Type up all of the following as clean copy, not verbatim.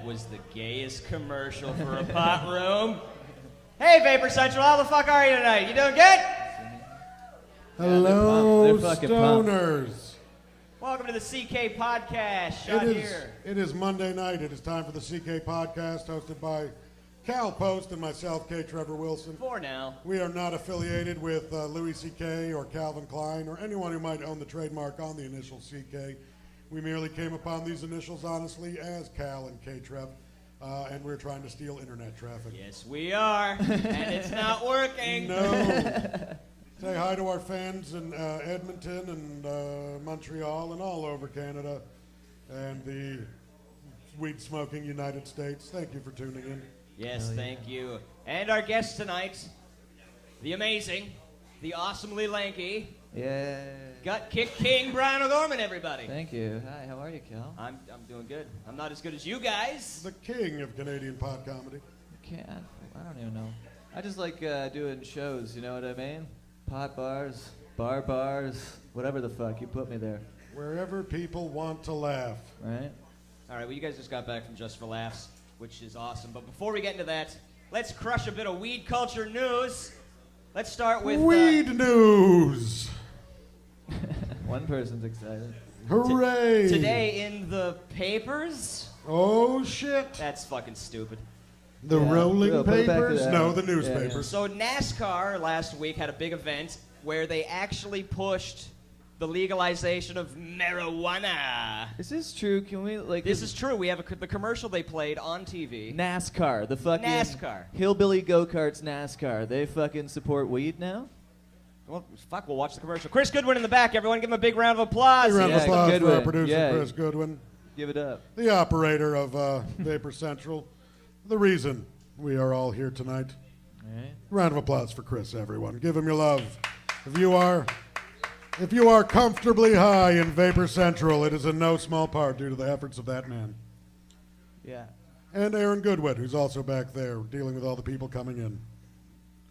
That was the gayest commercial for a pot room. Hey, Vapor Central, how the fuck are you tonight? You doing good? Hello, They're stoners. Welcome to the CK Podcast. Shot here. It is Monday night. It is time for the CK Podcast, hosted by Cal Post and myself, K. Trevor Wilson. For now. We are not affiliated with Louis C.K. or Calvin Klein or anyone who might own the trademark on the initial CK. We merely came upon these initials honestly as Cal and K. Trev, and we're trying to steal internet traffic. Yes, we are, and it's not working. No. Say hi to our fans in Edmonton and Montreal and all over Canada and the weed-smoking United States. Thank you for tuning in. Yes, thank you. And our guest tonight, the amazing, the awesomely lanky, gut kick king, Bryan O'Gorman, everybody. Thank you. Hi, how are you, Cal? I'm doing good. I'm not as good as you guys. The king of Canadian pot comedy. I don't even know. I just like doing shows, you know what I mean? Pot bars, bars, whatever the fuck. You put me there. Wherever people want to laugh. Right? All right, well, you guys just got back from Just for Laughs, which is awesome. But before we get into that, let's crush a bit of weed culture news. Let's start with... Weed news! One person's excited. Hooray! Today in the papers... Oh, shit. That's fucking stupid. The rolling put it back to papers? that. No, the newspapers. Yeah. So NASCAR last week had a big event where they actually pushed the legalization of marijuana. Is this true? Can we, like... This is true. We have the commercial they played on TV. NASCAR, the fucking... NASCAR. Hillbilly go-karts NASCAR. They fucking support weed now? Well, fuck, we'll watch the commercial. Chris Goodwin in the back. Everyone give him a big round of applause. Big round of Yeah, applause for our Goodwin. producer, Yeah. Chris Goodwin. Give it up. The operator of Vapor Central. The reason we are all here tonight. All right. Round of applause for Chris, everyone. Give him your love. If you are comfortably high in Vapor Central, it is in no small part due to the efforts of that man. Yeah. And Aaron Goodwin, who's also back there dealing with all the people coming in.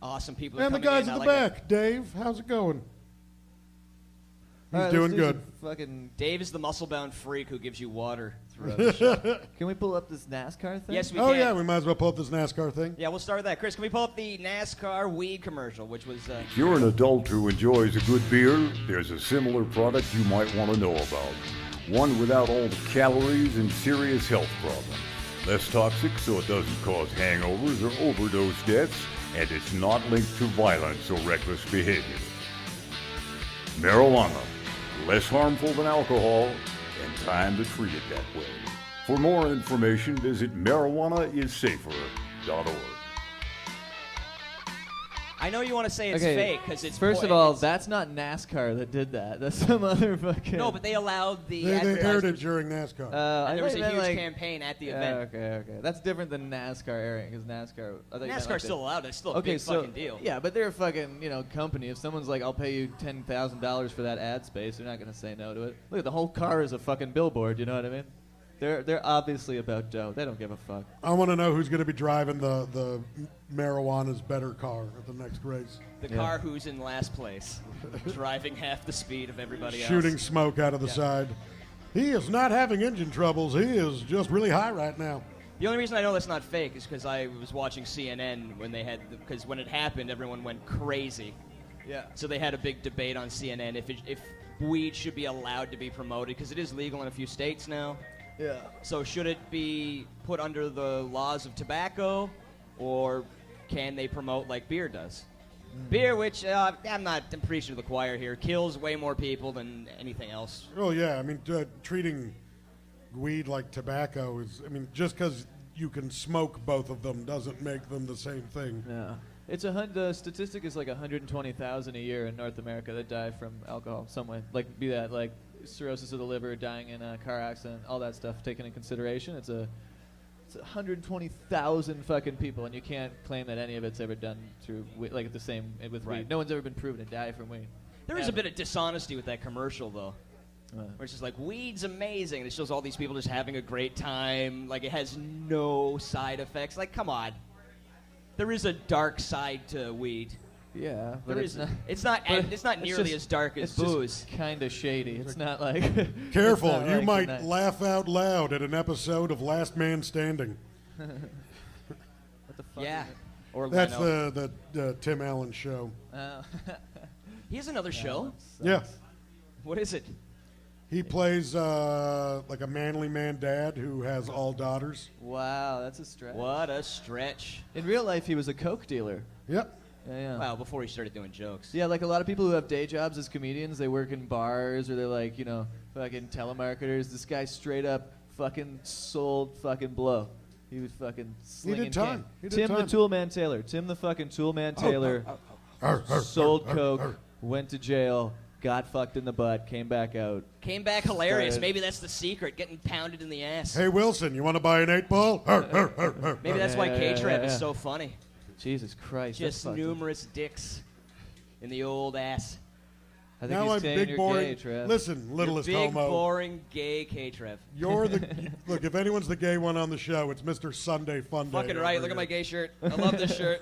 Awesome people And the coming guys in. at I the like back. Dave, how's it going? He's All right, doing let's do good. some Fucking... it. Dave is the muscle-bound freak who gives you water throughout the show. Can we pull up this NASCAR thing? Yes, we Oh, can. yeah, we might as well pull up this NASCAR thing. Yeah, we'll start with that. Chris, can we pull up the NASCAR weed commercial, which was... If you're an adult who enjoys a good beer, there's a similar product you might want to know about. One without all the calories and serious health problems. Less toxic so it doesn't cause hangovers or overdose deaths, and it's not linked to violence or reckless behavior. Marijuana. Less harmful than alcohol, and time to treat it that way. For more information, visit marijuanaissafer.org. I know you want to say it's Okay, fake because it's... First of all, that's not NASCAR that did that. That's some other fucking... No, but they allowed the They aired it advertisements. during NASCAR. And there was a thought you huge meant, campaign at the event. Okay. That's different than NASCAR airing, because NASCAR... I thought you meant NASCAR's like still allowed. It's still a Okay, big so, fucking deal. Yeah, but they're a fucking, company. If someone's like, I'll pay you $10,000 for that ad space, they're not going to say no to it. Look, the whole car is a fucking billboard, you know what I mean? They're obviously about dough. They don't give a fuck. I want to know who's going to be driving the marijuana's better car at the next race. The car who's in last place, driving half the speed of everybody else. Shooting smoke out of the side. He is not having engine troubles. He is just really high right now. The only reason I know that's not fake is because I was watching CNN when they had... Because when it happened, everyone went crazy. Yeah. So they had a big debate on CNN if weed should be allowed to be promoted, because it is legal in a few states now. Yeah. So should it be put under the laws of tobacco, or can they promote like beer does? Beer, which I'm preaching to the choir here, kills way more people than anything else. Oh, yeah. I mean, treating weed like tobacco is... I mean, just because you can smoke both of them doesn't make them the same thing. Yeah. The statistic is like 120,000 a year in North America that die from alcohol some way. Like, be that like cirrhosis of the liver, dying in a car accident, all that stuff taken in consideration. It's 120,000 fucking people, and you can't claim that any of it's ever done through like the same with Right. weed. No one's ever been proven to die from weed. There is a bit of dishonesty with that commercial, though. Where it's just like, weed's amazing. It shows all these people just having a great time. Like, it has no side effects. Like, come on. There is a dark side to weed. Yeah, but There it's is. not. It's not. but It's not nearly as dark as booze. Kind of shady. It's not like. Careful, it's not you like might the night- laugh out loud at an episode of Last Man Standing. What the fuck? Yeah. Is it? Or That's Leno. the Tim Allen show. Oh. He has another show. Yeah. What is it? He plays like a manly man dad who has all daughters. Wow, that's a stretch. What a stretch. In real life, he was a coke dealer. Yep. Yeah. Wow, before he started doing jokes. Yeah, like a lot of people who have day jobs as comedians, they work in bars or they're like, you know, fucking telemarketers. This guy straight up fucking sold fucking blow. He was fucking slinging time. cane. He did Tim time. the Toolman Taylor. Tim the fucking Toolman Taylor sold coke, went to jail, got fucked in the butt, came back out. Came back hilarious. Started- Maybe that's the secret, getting pounded in the ass. Hey, Wilson, you want to buy an 8-ball? Maybe that's why Yeah, K-Trap yeah. is so funny. Jesus Christ. that's Just fucked up. numerous dicks in the old ass. I think Now he's I'm saying big, you're boring. gay, Trev. Listen, You're littlest big, homo. boring, gay K-Trev. You're the look. If anyone's the gay one on the show, it's Mr. Sunday Funday. Fucking right. over Look at my here. gay shirt. I love this shirt.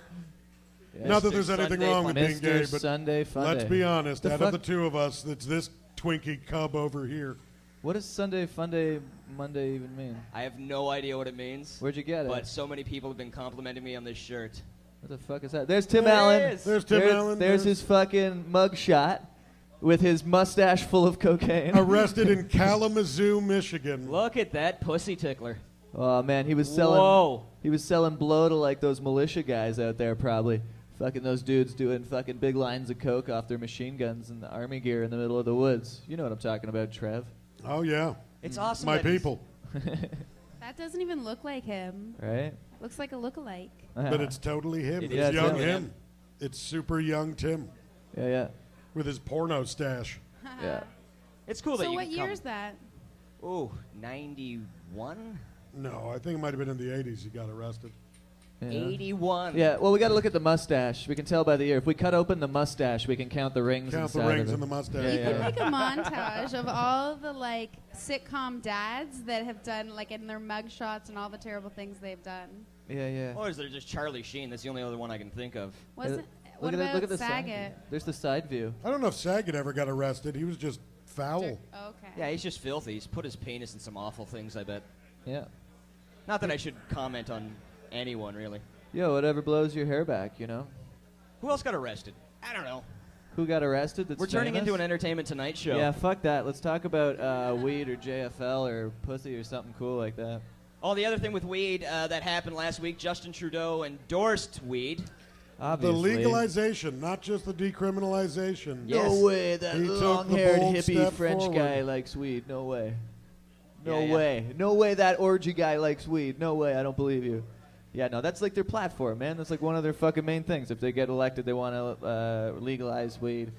Yeah. Not that Mr. there's anything Sunday wrong with being Mr. gay, but Sunday Funday. let's be honest. The Out fuck- of the two of us, it's this Twinkie cub over here. What does Sunday Funday Monday even mean? I have no idea what it means. Where'd you get it? But so many people have been complimenting me on this shirt. What the fuck is that? There's Tim There it Allen. is. There's Tim Allen. There's his fucking mugshot with his mustache full of cocaine. Arrested in Kalamazoo, Michigan. Look at that pussy tickler. Oh man, he was selling. Whoa. He was selling blow to like those militia guys out there, probably. Fucking those dudes doing fucking big lines of coke off their machine guns and the army gear in the middle of the woods. You know what I'm talking about, Trev. Oh yeah, It's awesome. my that he's- people. That doesn't even look like him. Right? Looks like a look-alike. But it's totally him. It It's is young totally him. him. It's super young Tim yeah. with his porno stash. Yeah. It's cool that So you what can year come. is that? Ooh, 91? No, I think it might have been in the 80s he got arrested. Yeah. 81. Yeah, well, we got to look at the mustache. We can tell by the ear. If we cut open the mustache, we can count the rings Count the inside rings of in it. the mustache. Yeah, You could yeah. make a montage of all the like sitcom dads that have done like in their mugshots and all the terrible things they've done. Yeah. Or is there just Charlie Sheen? That's the only other one I can think of. Wasn't Look what at about look at the Saget? side. There's the side view. I don't know if Saget ever got arrested. He was just foul. Okay. Yeah, he's just filthy. He's put his penis in some awful things, I bet. Yeah. Not that I should comment on anyone, really. Yo, whatever blows your hair back, you know. Who else got arrested? I don't know. Who got arrested? That's We're turning famous? into an Entertainment Tonight show. Yeah, fuck that. Let's talk about weed or JFL or pussy or something cool like that. Oh, the other thing with weed that happened last week, Justin Trudeau endorsed weed. The Obviously. legalization, not just the decriminalization. Yes. No way that He took the long-haired bold hippie step French forward. guy likes weed. No way. No Yeah, yeah. way. No way that orgy guy likes weed. No way. I don't believe you. Yeah, no, that's like their platform, man. That's like one of their fucking main things. If they get elected, they want to legalize weed.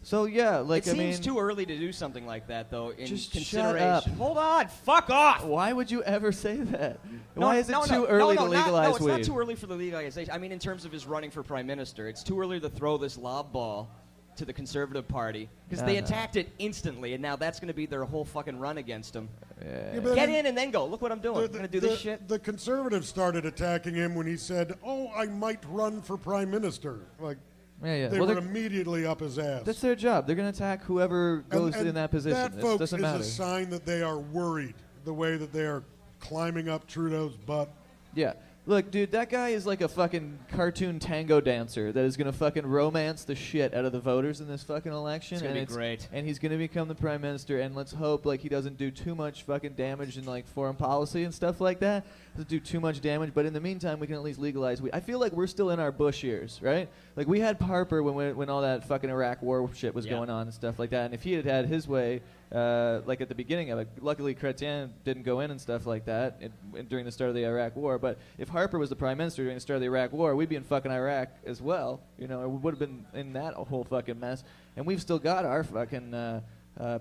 So yeah, like It I seems mean, too early to do something like that, though. In Just shut consideration. up. Hold on, fuck off. why would you ever say that? No, Why is it no, too no, early no, to no, legalize no, it's weed? not too early for the legalization. I mean, in terms of his running for prime minister, it's too early to throw this lob ball to the Conservative Party because they Uh-huh. attacked it instantly, and now that's going to be their whole fucking run against him. Yeah, but I Get mean, in and then go. Look what I'm doing. I'm going to do this shit. The conservatives started attacking him when he said, "Oh, I might run for prime minister." Like Yeah. they Well, were they're- immediately up his ass. that's their job. They're going to attack whoever goes And in that position. That, It folks, doesn't is matter. a sign that they are worried. The way that they are climbing up Trudeau's butt. Yeah. Look, dude, that guy is like a fucking cartoon tango dancer that is going to fucking romance the shit out of the voters in this fucking election. It's gonna and be great. And he's going to become the prime minister, and let's hope like he doesn't do too much fucking damage in like foreign policy and stuff like that. Doesn't do too much damage, but in the meantime, we can at least legalize weed. I feel like we're still in our Bush years, right? Like we had Harper when all that fucking Iraq war shit was Yeah. going on and stuff like that, and if he had had his way, like at the beginning of it, luckily Chrétien didn't go in and stuff like that during the start of the Iraq war, but if Harper was the prime minister during the start of the Iraq war, we'd be in fucking Iraq as well, you know, we would have been in that whole fucking mess, and we've still got our fucking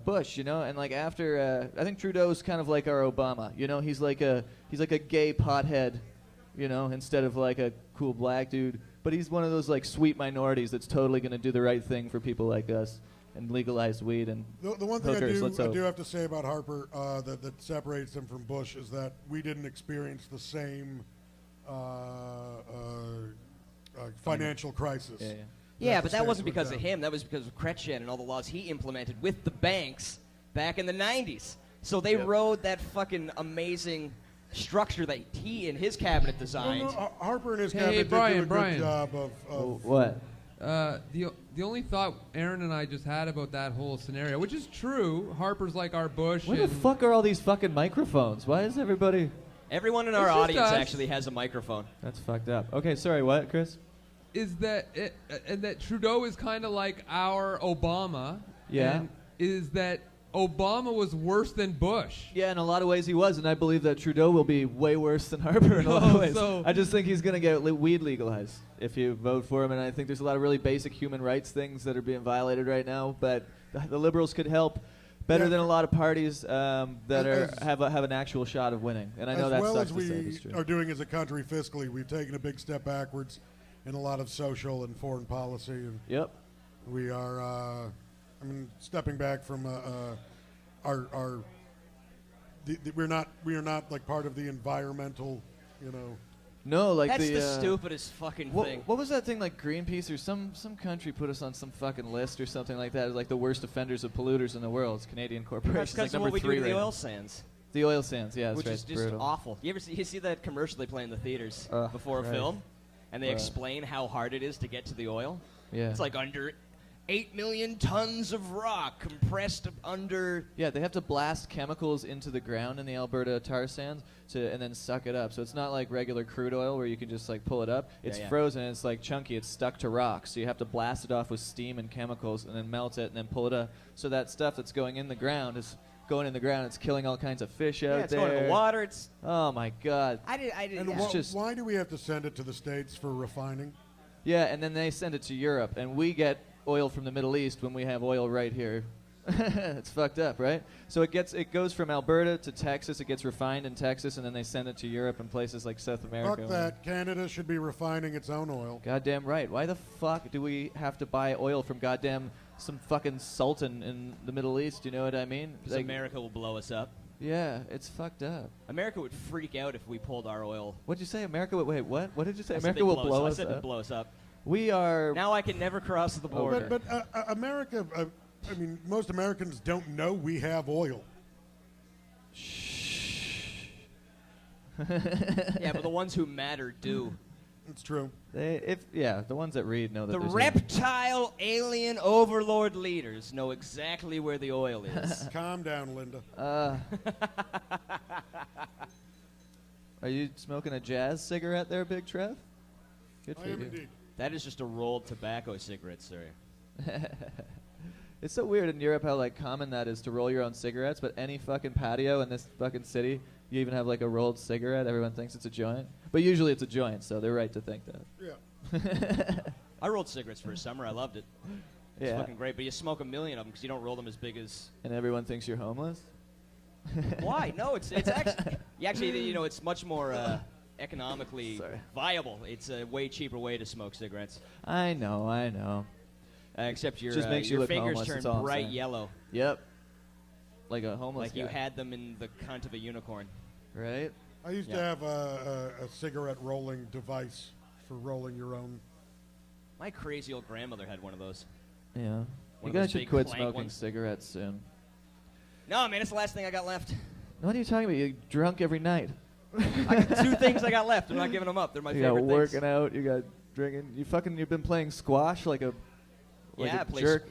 Bush, you know, and like after, I think Trudeau's kind of like our Obama, you know, he's like a gay pothead, you know, instead of like a cool black dude, but he's one of those like sweet minorities that's totally going to do the right thing for people like us and legalize weed and The one thing hookers, let's I hope. do have to say about Harper that separates him from Bush is that we didn't experience the same financial crisis. Yeah. Yeah, the but that states wasn't went because of down. him. That was because of Kretchen and all the laws he implemented with the banks back in the 90s. So they rode that fucking amazing structure that he and his cabinet designed. No, Harper and his Hey, cabinet Bryan, did do a Bryan. good job of What? The only thought Aaron and I just had about that whole scenario, which is true, Harper's like our Bush. Where the and fuck are all these fucking microphones? Why is everybody... Everyone in our It's just audience us. actually has a microphone. That's fucked up. Okay, sorry, what, Chris? is that and that Trudeau is kind of like our Obama. Yeah. And is that Obama was worse than Bush. Yeah, in a lot of ways he was, and I believe that Trudeau will be way worse than Harper in a lot of Oh, ways. so- I just think he's going to get weed legalized if you vote for him, and I think there's a lot of really basic human rights things that are being violated right now, but the Liberals could help better Yeah. than a lot of parties that As- have an actual shot of winning. And I know as that well sucks as to say, but we it's true. are doing as a country fiscally, we've taken a big step backwards in a lot of social and foreign policy, and Yep. we are, stepping back from we are not like part of the environmental, No, like That's the the stupidest fucking thing. What was that thing like Greenpeace or some country put us on some fucking list or something like that? It was like the worst offenders of polluters in the world. It's Canadian That's corporations. because like of what we number do 3 to the right oil now. sands, The oil sands, yeah, that's which right. is just brutal. awful. You see that commercial they play in the theaters Ugh, before a right. film, and they Right. explain how hard it is to get to the oil? Yeah. It's like under 8 million tons of rock compressed under... Yeah, they have to blast chemicals into the ground in the Alberta tar sands and then suck it up. So it's not like regular crude oil where you can just like pull it up. It's yeah. frozen and it's like chunky. It's stuck to rocks. So you have to blast it off with steam and chemicals and then melt it and then pull it up. So that stuff that's going in the ground is going in the ground. It's killing all kinds of fish out Yeah, it's there. going in the water. It's... Oh my God. I did. and Yeah. why do we have to send it to the States for refining? Yeah, and then they send it to Europe, and we get oil from the Middle East when we have oil right here. It's fucked up, right? So it goes from Alberta to Texas. It gets refined in Texas, and then they send it to Europe and places like South America. Fuck that. Canada should be refining its own oil. Goddamn right. Why the fuck do we have to buy oil from goddamn some fucking sultan in the Middle East? You know what I mean? Because America will blow us up. Yeah, it's fucked up. America would freak out if we pulled our oil. What'd you say? America would... Wait, what? What did you say? I said America they'd will blow I us said up? they'd blow us up. We are... Now I can never cross the border. But America, most Americans don't know we have oil. Yeah, but the ones who matter do. It's true. the ones that read know that The there's reptile alien overlord leaders know exactly where the oil is. Calm down, Linda. Are you smoking a jazz cigarette there, Big Trev? Good I for am you. indeed. That is just a rolled tobacco cigarette, sir. It's so weird in Europe how like common that is to roll your own cigarettes, but any fucking patio in this fucking city, you even have like a rolled cigarette. Everyone thinks it's a joint, but usually it's a joint, so they're right to think that. Yeah. I rolled cigarettes for a summer. I loved it. It's Yeah, fucking great, but you smoke a million of them because you don't roll them as big as... and everyone thinks you're homeless. Why? No, it's actually it's much more economically Sorry. viable. It's a way cheaper way to smoke cigarettes. I know. Except your Just makes you your look fingers homeless, turn that's all I'm bright saying. yellow, Yep. Like a homeless like you guy. had them in the cunt of a unicorn. Right? I used to Yeah. have a cigarette rolling device for rolling your own. My crazy old grandmother had one of those. Yeah. One You of guys those should big quit plank smoking ones. cigarettes soon. No, man, it's the last thing I got left. What are you talking about? You're drunk every night. I got 2 things I got left. I'm not giving them up. They're my You got favorite working things. out. You got drinking. You've been playing squash like a Yeah, I play jerk.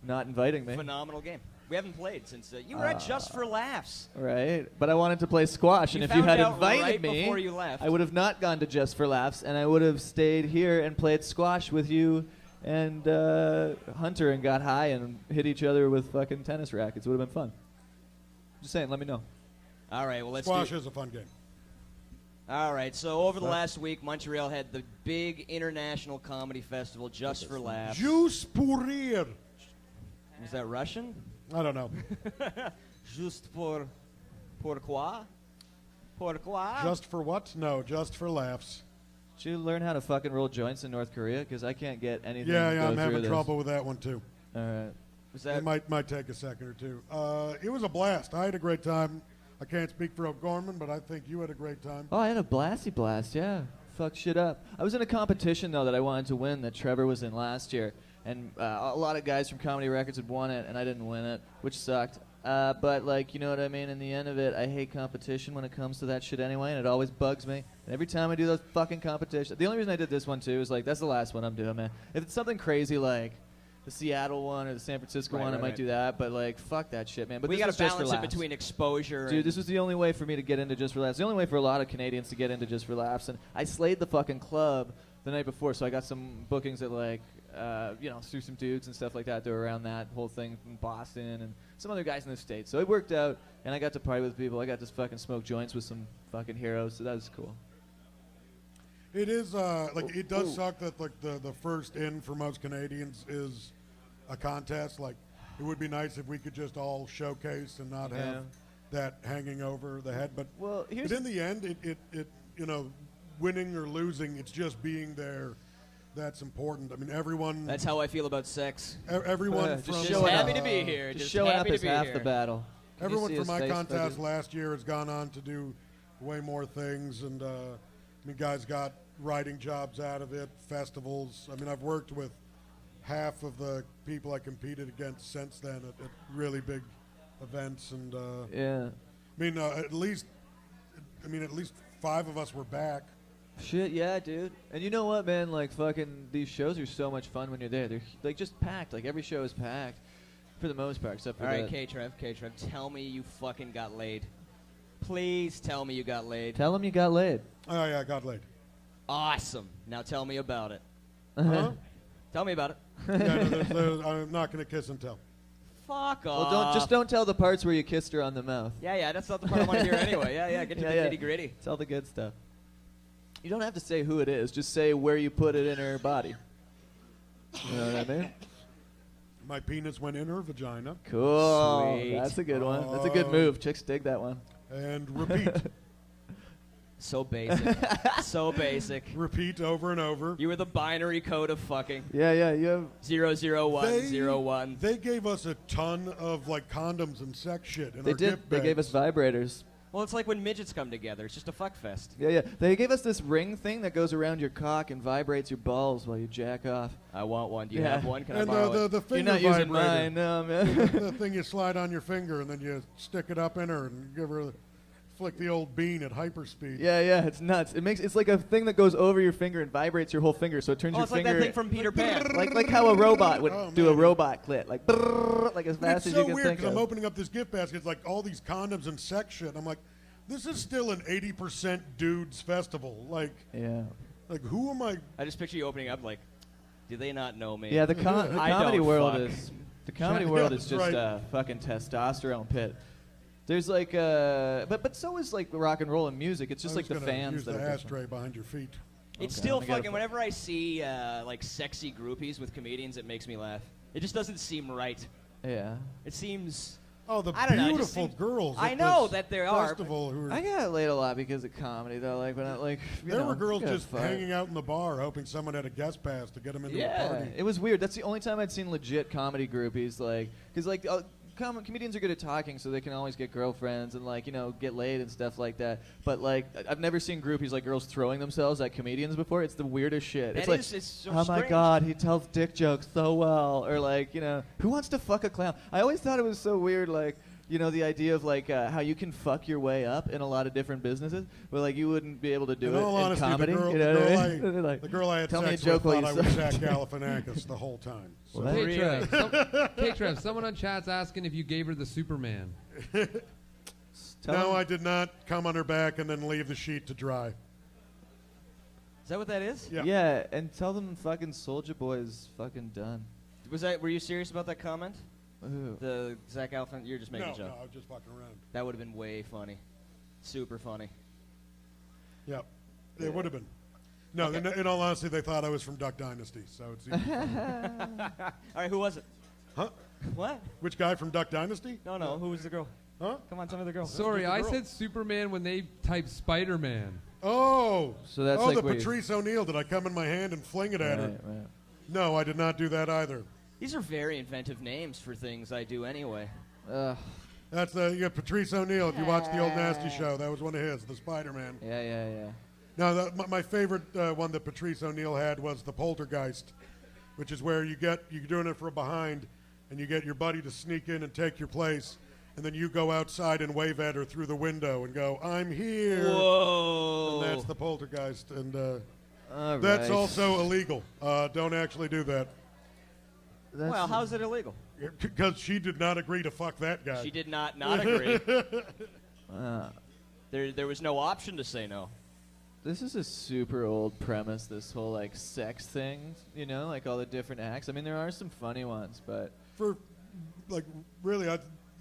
Not inviting me. Phenomenal game. We haven't played since you were at Just for Laughs. Right, but I wanted to play squash, and You if you found had out invited right me, before you left. I would have not gone to Just for Laughs, and I would have stayed here and played squash with you and Hunter and got high and hit each other with fucking tennis rackets. It would have been fun. Just saying, let me know. All right, well, let's Squash do. is a fun game. All right, so over the last week, Montreal had the big international comedy festival, Just for Laughs. Juice pour rire. Was that Russian? I don't know. Juste pour... Pourquoi? Pourquoi? Just for what? No, just for laughs. Did you learn how to fucking roll joints in North Korea? Because I can't get anything. Yeah, to go I'm through having this. trouble with that one too. All right. Was It that... might take a second or two. It was a blast. I had a great time. I can't speak for O'Gorman, but I think you had a great time. Oh, I had a blasty blast. Yeah. fuck shit up. I was in a competition though that I wanted to win that Trevor was in last year, and a lot of guys from Comedy Records had won it, and I didn't win it, which sucked. But like, you know what I mean? In the end of it, I hate competition when it comes to that shit anyway, and it always bugs me. And every time I do those fucking competitions, the only reason I did this one too is like, that's the last one I'm doing, man. If it's something crazy like the Seattle one or the San Francisco one, I might do that. But like, fuck that shit, man. But we got to balance it between exposure. Dude, this was the only way for me to get into Just for Laughs. The only way for a lot of Canadians to get into Just for Laughs. And I slayed the fucking club the night before, so I got some bookings at like, through some dudes and stuff like that. They were around that whole thing from Boston and some other guys in the States. So it worked out, and I got to party with people. I got to fucking smoke joints with some fucking heroes, so that was cool. It is, it does suck that, like, the first in for most Canadians is a contest. Like, it would be nice if we could just all showcase and not have that hanging over the head. But, well, but in the end, it winning or losing, it's just being there that's important. I mean, everyone... That's how I feel about sex. Everyone from... Just happy to be here. Just showing up is half the battle. Everyone from my contest last year has gone on to do way more things, and guys got writing jobs out of it, festivals. I mean, I've worked with half of the people I competed against since then at really big events, and at least 5 of us were back. Shit, yeah, dude. And you know what, man? Like, fucking, these shows are so much fun when you're there. They're like just packed. Like, every show is packed for the most part, except for All right, K-Trev, tell me you fucking got laid. Please tell me you got laid. Tell him you got laid. Oh, yeah, I got laid. Awesome. Now tell me about it. Huh? Tell me about it. I'm not going to kiss and tell. Fuck off. Well, don't tell the parts where you kissed her on the mouth. Yeah, that's not the part I want to hear anyway. Yeah, get to the nitty-gritty. Tell the good stuff. You don't have to say who it is. Just say where you put it in her body. You know what I mean? My penis went in her vagina. Cool. Sweet. That's a good one. That's a good move. Chicks dig that one. And repeat. So basic. So basic. Repeat over and over. You were the binary code of fucking. Yeah. You have 00101. They gave us a ton of like condoms and sex shit in They our did. gift They bags. gave us vibrators. Well, it's like when midgets come together. It's just a fuck fest. Yeah. They gave us this ring thing that goes around your cock and vibrates your balls while you jack off. I want one. Do you have one? Can I And borrow it? the You're finger not using vibrator. mine, no, man. The thing you slide on your finger and then you stick it up in her and give her flick the old bean at hyperspeed. Yeah, it's nuts. It's like a thing that goes over your finger and vibrates your whole finger, so it turns your it's finger like that thing from Peter Pan. like how a robot would do a man. robot clit, like brrrr, like as fast It's as you so can weird think because of. I'm opening up this gift basket. It's like all these condoms and sex shit. I'm like, this is still an 80% dudes festival. Like who am I? I just picture you opening up like, do they not know me? Yeah, the I comedy don't world fuck. is the comedy world is just Right. a fucking testosterone pit. There's like but so is like rock and roll and music. It's just I like was the gonna fans use that the are different. ashtray behind your feet. It's Okay, still I gotta fucking. Whenever I see like sexy groupies with comedians, it makes me laugh. It just doesn't seem right. Yeah. It seems. Oh, the I don't know, it just beautiful seems- girls. I at know this that there are, festival who are, I got laid a lot because of comedy though. Like when I there were girls good just fun. hanging out in the bar, hoping someone had a guest pass to get them into a Yeah, party. it was weird. That's the only time I'd seen legit comedy groupies, because comedians are good at talking, so they can always get girlfriends and get laid and stuff like that. But I've never seen groupies like girls throwing themselves at comedians before. It's the weirdest shit. It's so oh my strange. god, he tells dick jokes so well, or who wants to fuck a clown? I always thought it was so weird, the idea of how you can fuck your way up in a lot of different businesses, but you wouldn't be able to do In it all in honesty, comedy. the girl, you know what I mean? the girl I had tell me a sex joke with while thought you I was suck. Zach Galifianakis the whole time. So. Well, Hey, Really? Trev. Hey, Trev, someone on chat's asking if you gave her the Superman. Tell No, him- I did not come on her back and then leave the sheet to dry. Is that what that is? Yeah. Yeah, and tell them fucking Soulja Boy is fucking done. Were you serious about that comment? Ooh. The Zach Galifianakis. You're just making No, a joke. I was just fucking around. That would have been way funny. Super funny. Yep. It would have been. No, in all honesty, they thought I was from Duck Dynasty, so it's easy. All right, who was it? Huh? What? Which guy from Duck Dynasty? No. Who was the girl? Huh? Come on, tell me the girl. Sorry, the I girl. said Superman when they typed Spider-Man. Oh. So that's oh, like the where you- Patrice O'Neill. Did I come in my hand and fling it at her? Right. No, I did not do that either. These are very inventive names for things I do anyway. That's you got Patrice O'Neill. If you watch the old Nasty show, that was one of his, the Spider-Man. Yeah. No, my favorite one that Patrice O'Neill had was the Poltergeist, which is where you're doing it from behind, and you get your buddy to sneak in and take your place, and then you go outside and wave at her through the window and go, "I'm here." Whoa. And that's the Poltergeist, and right. that's also illegal. Don't actually do that. Well, how's it illegal? Because she did not agree to fuck that guy. She did not agree. There was no option to say no. This is a super old premise, this whole, like, sex thing, you know, like all the different acts. I mean, there are some funny ones, but... For, like, really,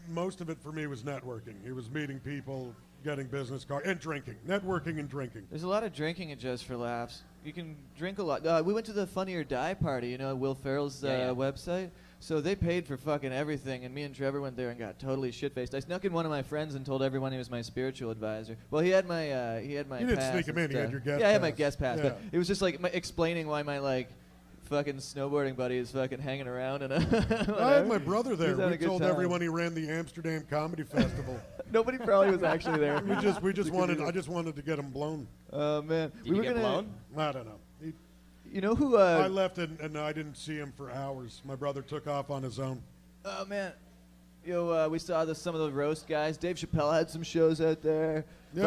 most of it for me was networking. It was meeting people, getting business cards, and drinking. Networking and drinking. There's a lot of drinking at Just for Laughs. You can drink a lot. We went to the Funny or Die party, you know, Will Ferrell's website. So they paid for fucking everything, and me and Trevor went there and got totally shit-faced. I snuck in one of my friends and told everyone he was my spiritual advisor. Well, he had my You pass didn't sneak him in. and You had stuff. your guest Yeah, I had my pass. guest pass. Yeah. But it was just like explaining why my, like, fucking snowboarding buddy is fucking hanging around. And I had my brother there. He's having We a good told time. everyone he ran the Amsterdam Comedy Festival. Nobody probably was actually there. I just wanted to get him blown. Oh, man. Did you get blown? I don't know. You know who... I left and I didn't see him for hours. My brother took off on his own. Oh, man. Yo, we saw some of the roast guys. Dave Chappelle had some shows out there. Yeah.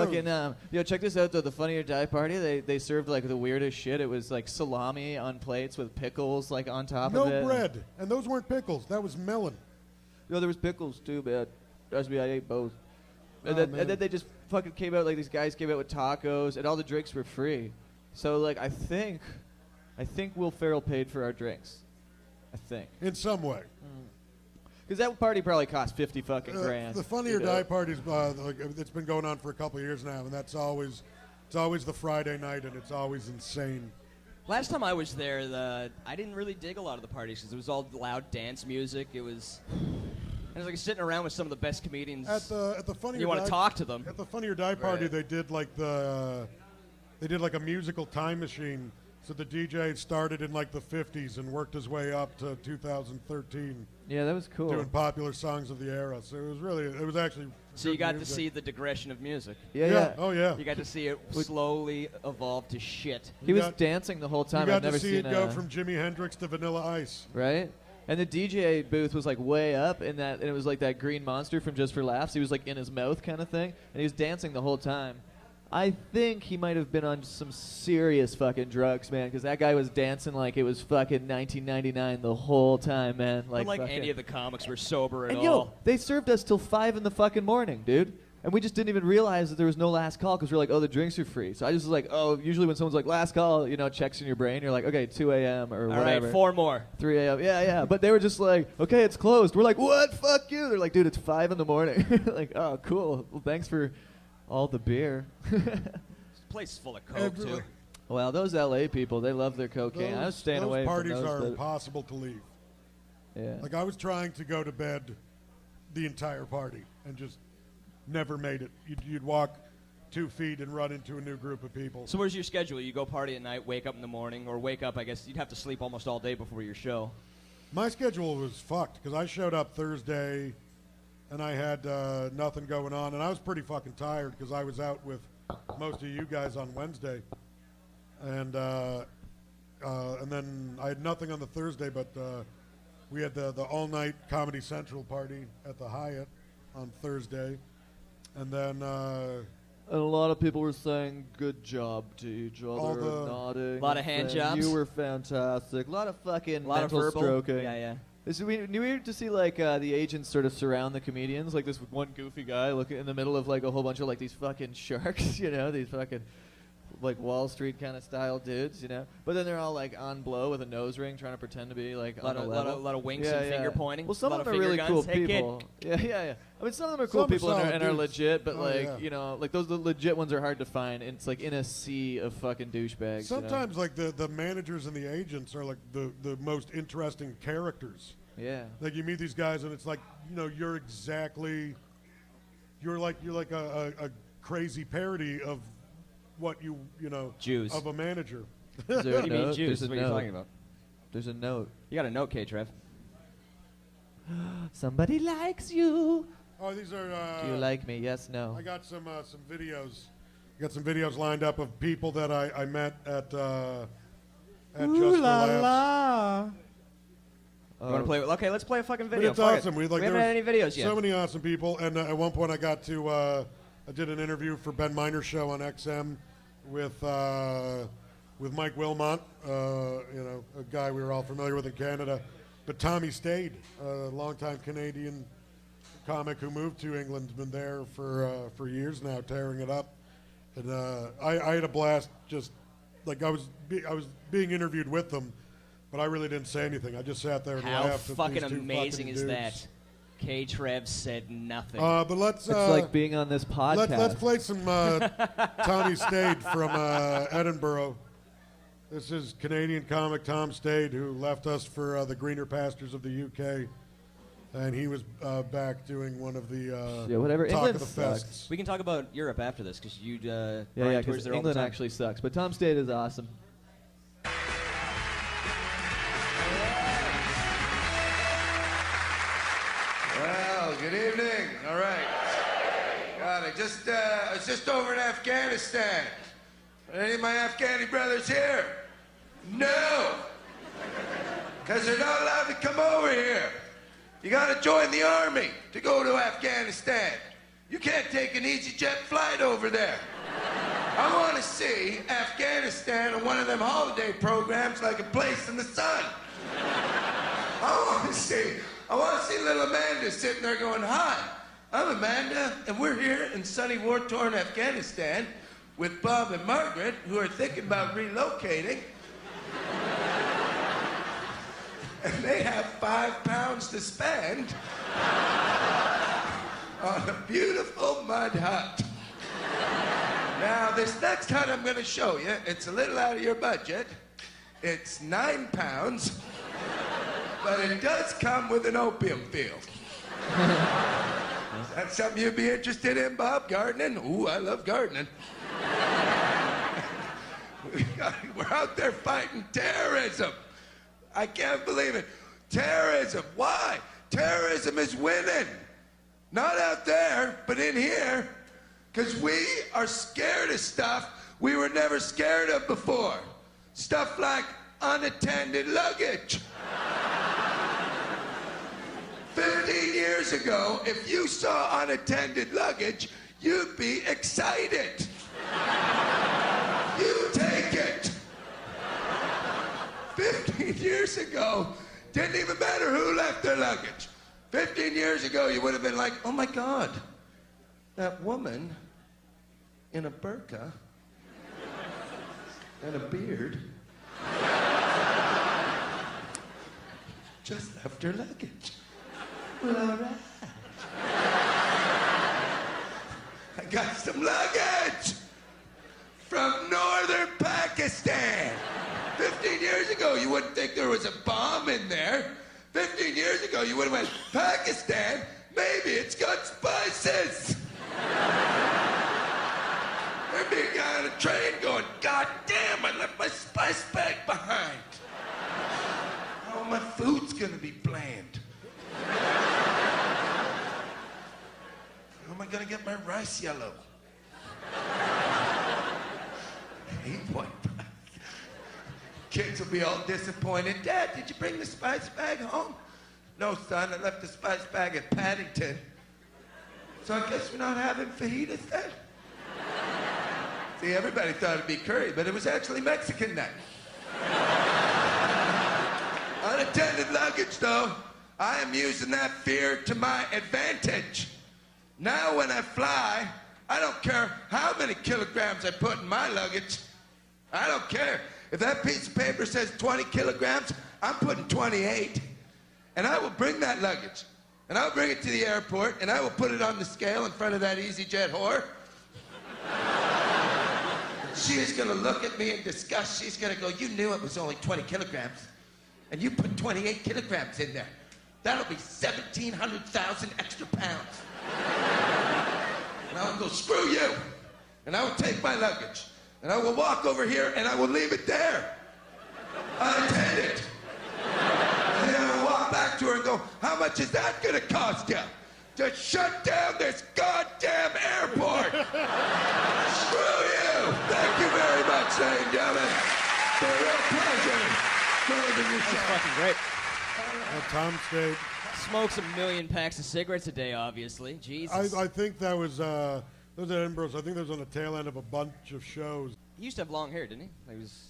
Fucking, check this out, though. The Funny or Die party, they served, like, the weirdest shit. It was, like, salami on plates with pickles, like, on top of it. No bread. And those weren't pickles. That was melon. No, there was pickles, too, man. Trust me, I ate both. And Oh, then they just fucking came out, like, these guys came out with tacos, and all the drinks were free. So, like, I think Will Ferrell paid for our drinks. I think. In some way. Because that party probably cost 50 fucking grand. The Funny or Die party's it's been going on for a couple of years now, and it's always the Friday night, and it's always insane. Last time I was there, I didn't really dig a lot of the parties because it was all loud dance music. It was like sitting around with some of the best comedians. At the Funny you or want Die, to talk to them. At the Funny or Die party, Right. they did like a musical time machine. So the DJ started in like the 50s and worked his way up to 2013, Yeah, that was cool. doing popular songs of the era. So it was actually. So you good got music. to see the digression of music. Yeah. Oh yeah. You got to see it slowly evolve to shit. He was got- dancing the whole time. You got I've never to see seen it go from Jimi Hendrix to Vanilla Ice. right. And the DJ booth was like way up in that, and it was like that green monster from Just for Laughs. He was like in his mouth kind of thing, and he was dancing the whole time. I think he might have been on some serious fucking drugs, man, because that guy was dancing like it was fucking 1999 the whole time, man. Like fucking- any of the comics were sober at And all. yo, they served us till 5 in the fucking morning, dude. And we just didn't even realize that there was no last call because we're like, oh, the drinks are free. So I just was like, oh, usually when someone's like, last call, you know, checks in your brain. You're like, okay, 2 a.m. or all whatever. right, 4 more. 3 a.m. Yeah. But they were just like, okay, it's closed. We're like, what? Fuck you. They're like, dude, it's 5 in the morning. Like, oh, cool. Well, thanks for all the beer. This place is full of coke too. Well, those LA people, they love their cocaine. I was staying those away parties from those. are impossible to leave. Yeah. Like I was trying to go to bed the entire party and just never made it. You'd walk 2 feet and run into a new group of people. So where's your schedule? You go party at night, wake up in the morning, or wake up, I guess you'd have to sleep almost all day before your show. My schedule was fucked because I showed up Thursday and I had nothing going on, and I was pretty fucking tired because I was out with most of you guys on Wednesday, and then I had nothing on the Thursday, but we had the all-night Comedy Central party at the Hyatt on Thursday, and then And a lot of people were saying good job to each All other, the- nodding. A lot of and hand saying, jobs. You were fantastic. A lot of fucking A lot of mental verbal. stroking. Yeah. It's weird to see like the agents sort of surround the comedians, like this one goofy guy looking in the middle of like a whole bunch of like these fucking sharks, you know, these fucking like Wall Street kind of style dudes, you know. But then they're all like on blow with a nose ring, trying to pretend to be like A lot on of, the lot, level. of, lot of winks and finger pointing. Well, some a lot of them are finger really guns. cool Hey, people. Kid. Yeah. I mean, some of them are cool Some are people and solid are dudes. legit, but Oh, like yeah. you know, like the legit ones are hard to find. And it's like in a sea of fucking douchebags. sometimes like the managers and the agents are like the most interesting characters. You know? Yeah. Like you meet these guys and it's like, you know, you're like a crazy parody of what you know Jews. of a manager. Is there a What do you mean note? Jews? There's a What are you note. talking about? There's a note. You got a note, K-Trev. Somebody likes you. Oh, these are. Do you like me? Yes, no. I got some videos. got some videos lined up of people that I met at Just for Laughs. You want to play? Okay, let's play a fucking But video. it's Fuck awesome. it. We haven't had any videos yet. So many awesome people, and at one point I got to I did an interview for Ben Miner's show on XM with Mike Wilmot, a guy we were all familiar with in Canada. But Tommy Stade, a longtime Canadian comic who moved to England, has been there for years now, tearing it up. And I had a blast. Just like I was being interviewed with them, but I really didn't say anything. I just sat there and How laughed. at fucking these two amazing fucking is dudes. that? K-Trev said nothing. But let's. It's like being on this podcast. Let's play some Tommy Stade from Edinburgh. This is Canadian comic Tom Stade, who left us for the greener pastures of the UK, and he was back doing one of the whatever. Talk England of the sucks. Fests. We can talk about Europe after this because you. Yeah, Bryan tours because there all the England time. actually sucks. But Tom Stade is awesome. Well, good evening. All right. God, I was just over in Afghanistan. Are any of my Afghani brothers here? No. Because they're not allowed to come over here. You got to join the army to go to Afghanistan. You can't take an EasyJet flight over there. I want to see Afghanistan on one of them holiday programs like A Place in the Sun. I want to see little Amanda sitting there going, "Hi, I'm Amanda, and we're here in sunny, war-torn Afghanistan with Bob and Margaret, who are thinking about relocating. And they have 5 pounds to spend on a beautiful mud hut. Now, this next hut I'm going to show you, it's a little out of your budget. It's 9 pounds, but it does come with an opium field. Is that something you'd be interested in, Bob? Gardening? Ooh, I love gardening. We're out there fighting terrorism. I can't believe it. Terrorism. Why? Terrorism is winning. Not out there, but in here. Because we are scared of stuff we were never scared of before. Stuff like unattended luggage. 15 years ago, if you saw unattended luggage, you'd be excited. You take it. 15 years ago, didn't even matter who left their luggage. 15 years ago, you would have been like, "Oh my God, that woman in a burqa and a beard just left her luggage. Well, all right. I got some luggage from northern Pakistan. 15 years ago, you wouldn't think there was a bomb in there. 15 years ago, you would have went, Pakistan, maybe it's got spices. There'd be a guy on a train going, "God damn, I left my spice bag behind. Oh, my food's gonna be bland. How am I gonna get my rice yellow?" Hey, boy. Kids will be all disappointed. "Dad, did you bring the spice bag home?" "No, son, I left the spice bag at Paddington. So I guess we're not having fajitas then?" See, everybody thought it'd be curry, but it was actually Mexican night. Unattended luggage, though, I am using that fear to my advantage. Now when I fly, I don't care how many kilograms I put in my luggage. I don't care. If that piece of paper says 20 kilograms, I'm putting 28. And I will bring that luggage. And I'll bring it to the airport, and I will put it on the scale in front of that EasyJet whore. She is going to look at me in disgust. She's going to go, "You knew it was only 20 kilograms. And you put 28 kilograms in there. That'll be 1,700,000 extra pounds." And I will go, "Screw you." And I will take my luggage. And I will walk over here and I will leave it there. Unattended. And then I will walk back to her and go, "How much is that going to cost you?" to shut down this goddamn airport. Screw you. Thank you very much, ladies and gentlemen. It's been a real pleasure. That's fucking great. Tom stayed. Smokes 1,000,000 packs of cigarettes a day, obviously. Jesus. I think that was at Edinburgh's. I think that was on the tail end of a bunch of shows. He used to have long hair, didn't he? He was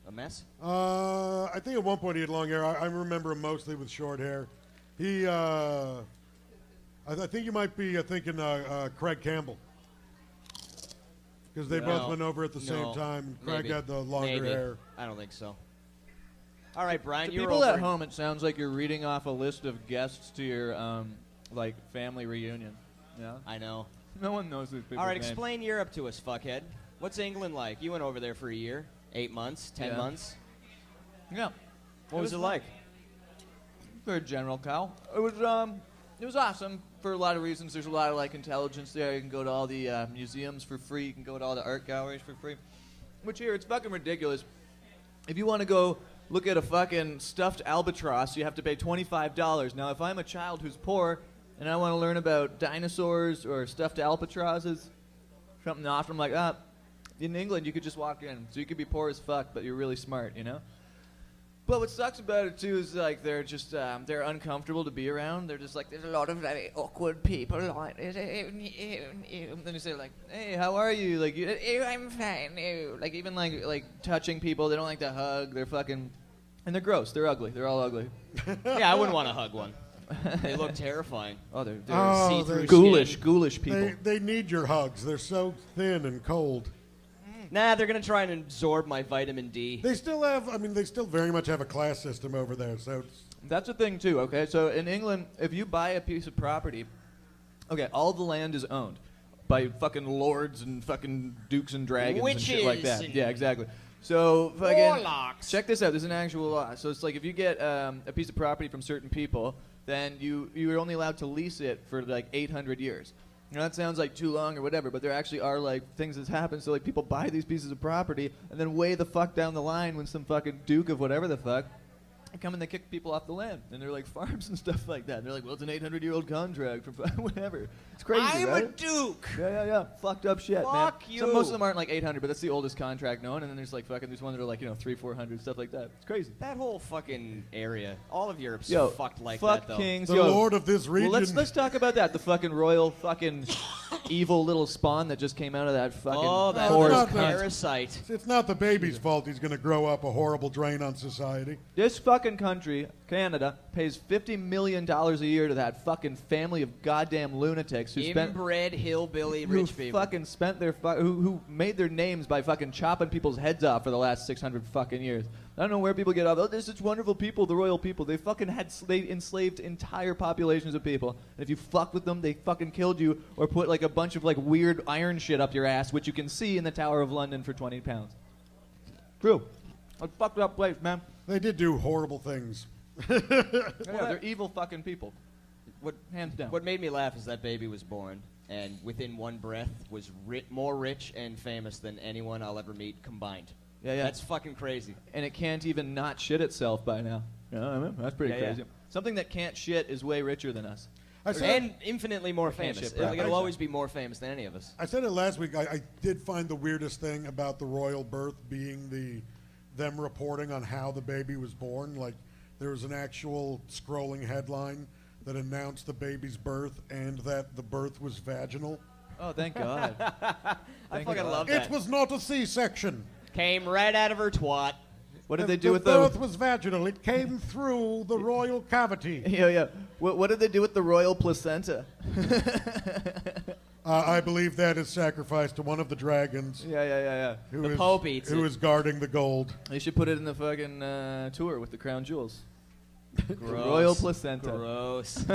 a mess. I think at one point he had long hair. I remember him mostly with short hair. He, I think you might be thinking Craig Campbell. Because they both went over at the same time. Craig maybe. had the longer Maybe. hair. I don't think so. All right, Brian, To you're people over. at home, it sounds like you're reading off a list of guests to your like family reunion. Yeah, I know. no one knows these people. All right, explain Europe to us, fuckhead. What's England like? You went over there for a year, 8 months, 10 months. Yeah. What was it like? Very general, Cal. It was awesome for a lot of reasons. There's a lot of like intelligence there. You can go to all the museums for free. You can go to all the art galleries for free. Which here, it's fucking ridiculous. If you want to go look at a fucking stuffed albatross, you have to pay $25. Now, if I'm a child who's poor and I want to learn about dinosaurs or stuffed albatrosses, something awesome like that, in England you could just walk in. So you could be poor as fuck, but you're really smart, you know? But what sucks about it too is like they're just they're uncomfortable to be around. They're just like, there's a lot of very awkward people. Like, then you say like, hey, how are you? Like, I'm fine. Like even like touching people, they don't like to hug. They're fucking, and they're gross. They're ugly. They're all ugly. Yeah, I wouldn't want to hug one. They look terrifying. Oh, they're see-through ghoulish people. They need your hugs. They're so thin and cold. Nah, they're gonna try and absorb my vitamin D. They still have. I mean, they still very much have a class system over there. So That's the thing too. Okay, so in England, if you buy a piece of property, okay, all the land is owned by fucking lords and fucking dukes and dragons and shit like Witches that. and Yeah, exactly. So fucking warlocks. check this out. There's an actual law. So it's like if you get a piece of property from certain people, then you're only allowed to lease it for like 800 years. You know, that sounds like too long or whatever, but there actually are like things that happen. So like people buy these pieces of property and then way the fuck down the line when some fucking duke of whatever the fuck they come and they kick people off the land, and they're like farms and stuff like that. And they're like, well, it's an 800-year-old contract for whatever. It's crazy, I'm right? a duke. Yeah. Fucked up shit, man. Fuck you. So most of them aren't like 800, but that's the oldest contract known. And then there's like fucking, there's one that are like, 300-400, stuff like that. It's crazy. That whole fucking area, all of Europe's Yo, fucked like fuck that, though. kings. the Yo, lord of this region. well, let's talk about that. The fucking royal fucking evil little spawn that just came out of that fucking Oh, that horse horse cunt. parasite. It's not the baby's fault. He's going to grow up a horrible drain on society. This fucking country, Canada, pays $50 million a year to that fucking family of goddamn lunatics who spent Inbred hillbilly who rich people. fucking spent their who made their names by fucking chopping people's heads off for the last 600 fucking years. I don't know where people get off. Oh, this is wonderful people, the royal people. They fucking they enslaved entire populations of people. And if you fuck with them, they fucking killed you or put like a bunch of like weird iron shit up your ass, which you can see in the Tower of London for 20 pounds. True. A fucked up place, man. They did do horrible things. Yeah, they're evil fucking people. What Hands down. What made me laugh is that baby was born, and within one breath was more rich and famous than anyone I'll ever meet combined. Yeah. That's fucking crazy. And it can't even not shit itself by now. You know what I mean? That's pretty Yeah, crazy. Something that can't shit is way richer than us. I said, And infinitely more famous. shit, Like, bro. it'll always be more famous than any of us. I said it last week. I did find the weirdest thing about the royal birth being them reporting on how the baby was born. Like there was an actual scrolling headline that announced the baby's birth and that the birth was vaginal. Oh, thank God. I fucking love It that. was not a C-section. Came right out of her twat. What did they do with the the... birth was vaginal. It came through the royal cavity. Yeah. What did they do with the royal placenta? I believe that is sacrificed to one of the dragons Yeah. The Pope eats who it. is guarding the gold. They should put it in the fucking tour with the crown jewels. Gross. Royal placenta. Gross.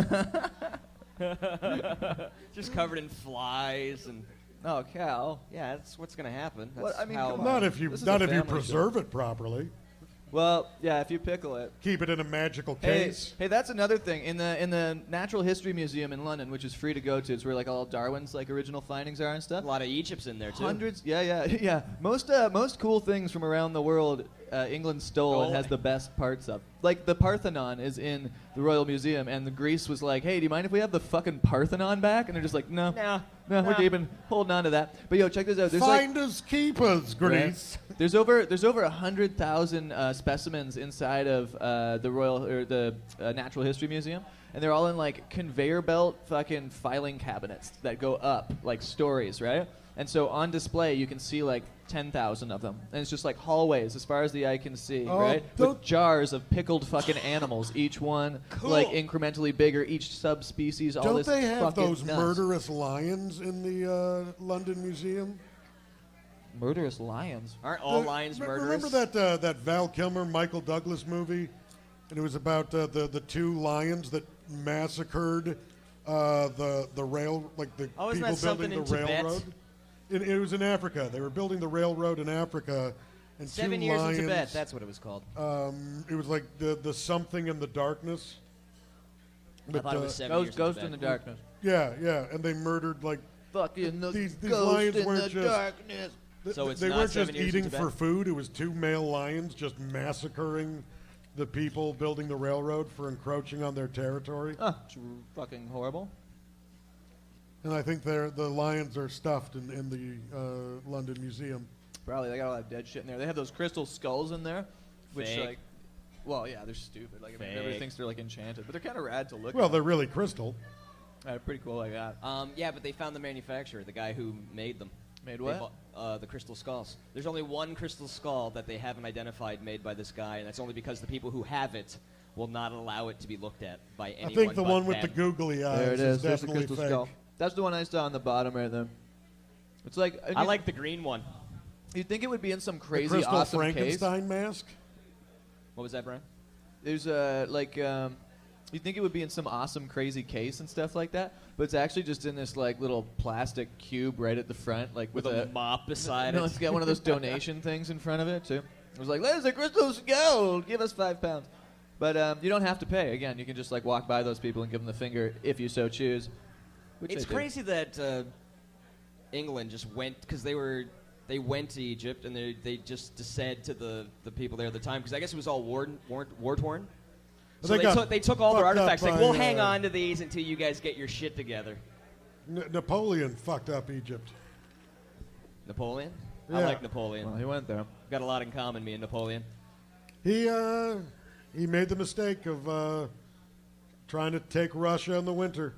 Just covered in flies and... Oh, Cal. Yeah, that's what's going to happen. That's Well, I mean, how come on. Not if you This is not a if you family show. preserve it properly. Well, yeah, if you pickle it. Keep it in a magical case. Hey, that's another thing. In the Natural History Museum in London, which is free to go to, it's where like all Darwin's like original findings are and stuff. A lot of Egypt's in there, too. Hundreds, yeah. Most cool things from around the world England stole and has the best parts of. Like, the Parthenon is in the Royal Museum, and the Greece was like, hey, do you mind if we have the fucking Parthenon back? And they're just like, no, we're keeping, holding on to that. But, yo, check this out. There's Finders keepers, Greece. Right? There's over 100,000 specimens inside of the Royal, or the Natural History Museum, and they're all in, like, conveyor belt fucking filing cabinets that go up, like stories, right? And so on display, you can see like 10,000 of them. And it's just like hallways as far as the eye can see, right? With jars of pickled fucking animals, each one like incrementally bigger, each subspecies, all this Don't they have fucking those murderous lions in the London Museum? Murderous lions? Aren't all lions murderous? Remember that Val Kilmer, Michael Douglas movie? And it was about the two lions that massacred the rail, like the people building the railroad. It was in Africa. They were building the railroad in Africa, and 7 two years lions, in Tibet. That's what it was called. It was like the something in the darkness. I thought it was 7 years Ghost in in the darkness. Yeah, and they murdered like fucking these ghost lions in weren't the just darkness. So it's they not weren't 7 just years in eating Tibet? for food. It was two male lions just massacring the people building the railroad for encroaching on their territory. It's fucking horrible. And I think the lions are stuffed in the London Museum. Probably. They got all that dead shit in there. They have those crystal skulls in there, which Fake. like, well, yeah, they're stupid. Like, I mean, everybody Fake. thinks they're like enchanted, but they're kind of rad to look Well, at. they're really crystal. Pretty cool like that. Yeah, but they found the manufacturer, the guy who made them. Made They what? the crystal skulls. There's only one crystal skull that they haven't identified made by this guy, and that's only because the people who have it will not allow it to be looked at by anyone. I think the but one with the them. googly eyes There it is. There's the definitely crystal fake. skull. That's the one I saw on the bottom right there. It's like I like the green one. You'd think it would be in some The crazy crystal awesome case. Frankenstein mask. What was that, Brian? There's you'd think it would be in some awesome crazy case and stuff like that, but it's actually just in this like little plastic cube right at the front, like With a mop beside No, it. it's got one of those donation things in front of it too. It was like, "There's a crystal skull. Give us £5." But you don't have to pay. Again, you can just like walk by those people and give them the finger if you so choose. Which It's I did. crazy that England just went, because they went to Egypt and they just said to the people there at the time, because I guess it was all war torn. So they took all their fucked up artifacts. Like, by, we'll hang on to these until you guys get your shit together. Napoleon fucked up Egypt. Napoleon? Yeah. I like Napoleon. Well, he went there. Got a lot in common, me and Napoleon. He made the mistake of trying to take Russia in the winter.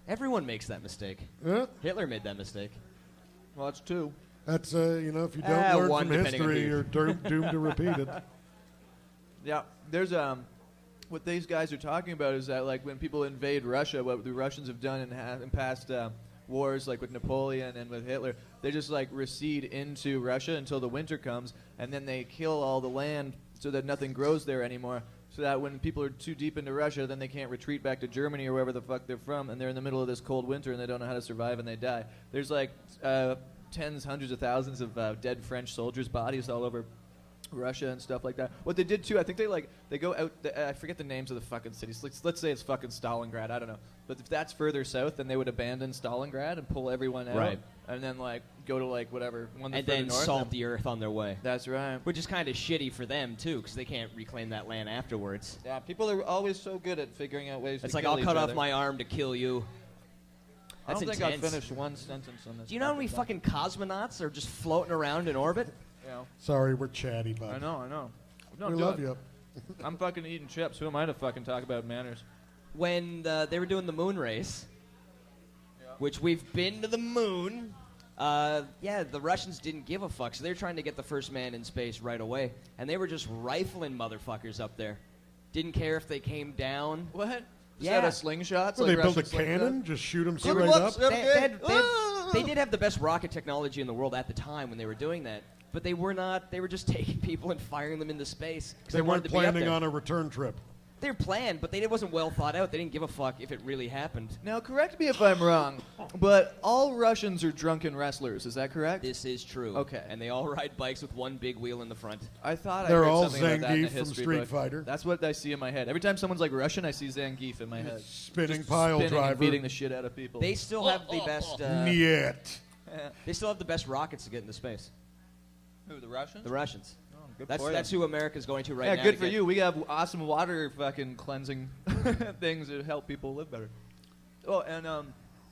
Everyone makes that mistake. Yeah. Hitler made that mistake. Well, that's two. That's if you don't learn one, from depending on history, who you're doomed to repeat it. Yeah, there's what these guys are talking about is that like when people invade Russia, what the Russians have done in past wars, like with Napoleon and with Hitler, they just like recede into Russia until the winter comes, and then they kill all the land so that nothing grows there anymore. So that when people are too deep into Russia, then they can't retreat back to Germany or wherever the fuck they're from, and they're in the middle of this cold winter and they don't know how to survive and they die. There's like tens, hundreds of thousands of dead French soldiers' bodies all over Russia and stuff like that. What they did too, I think they go out. I forget the names of the fucking cities. Let's say it's fucking Stalingrad. I don't know. But if that's further south, then they would abandon Stalingrad and pull everyone out, Right. and then like go to like whatever one. And further then north salt the earth on their way. That's right. Which is kind of shitty for them, too, because they can't reclaim that land afterwards. Yeah, people are always so good at figuring out ways. It's to like, kill I'll each cut off other. my arm to kill you. I That's don't think intense. I've finished one sentence on this. Do you know how many fucking cosmonauts are just floating around in orbit? Yeah. Sorry, we're chatty, bud. I know. No, We do love it. you. I'm fucking eating chips. Who am I to fucking talk about manners? When they were doing the moon race, which we've been to the moon, the Russians didn't give a fuck, so they were trying to get the first man in space right away, and they were just rifling motherfuckers up there. Didn't care if they came down. What? Yeah. Is that a slingshot? Well, they built a cannon, just shoot them straight up. They did have the best rocket technology in the world at the time when they were doing that, but they were not. They were just taking people and firing them into space. 'Cause They wanted weren't to be up planning there. on a return trip. They were planned, but it wasn't well thought out. They didn't give a fuck if it really happened. Now, correct me if I'm wrong, but all Russians are drunken wrestlers. Is that correct? This is true. Okay. And they all ride bikes with one big wheel in the front. I thought They're I heard all something about that in a Zangief from history Street book. Fighter. That's what I see in my head. Every time someone's like Russian, I see Zangief in my head. Spinning Just pile spinning and driver. beating the shit out of people. They still have the best. Niet. They still have the best rockets to get into space. Who, the Russians? The Russians. Oh, That's who America's going to right yeah, now. good to for get- you. We have awesome water fucking cleansing things that help people live better. Oh, and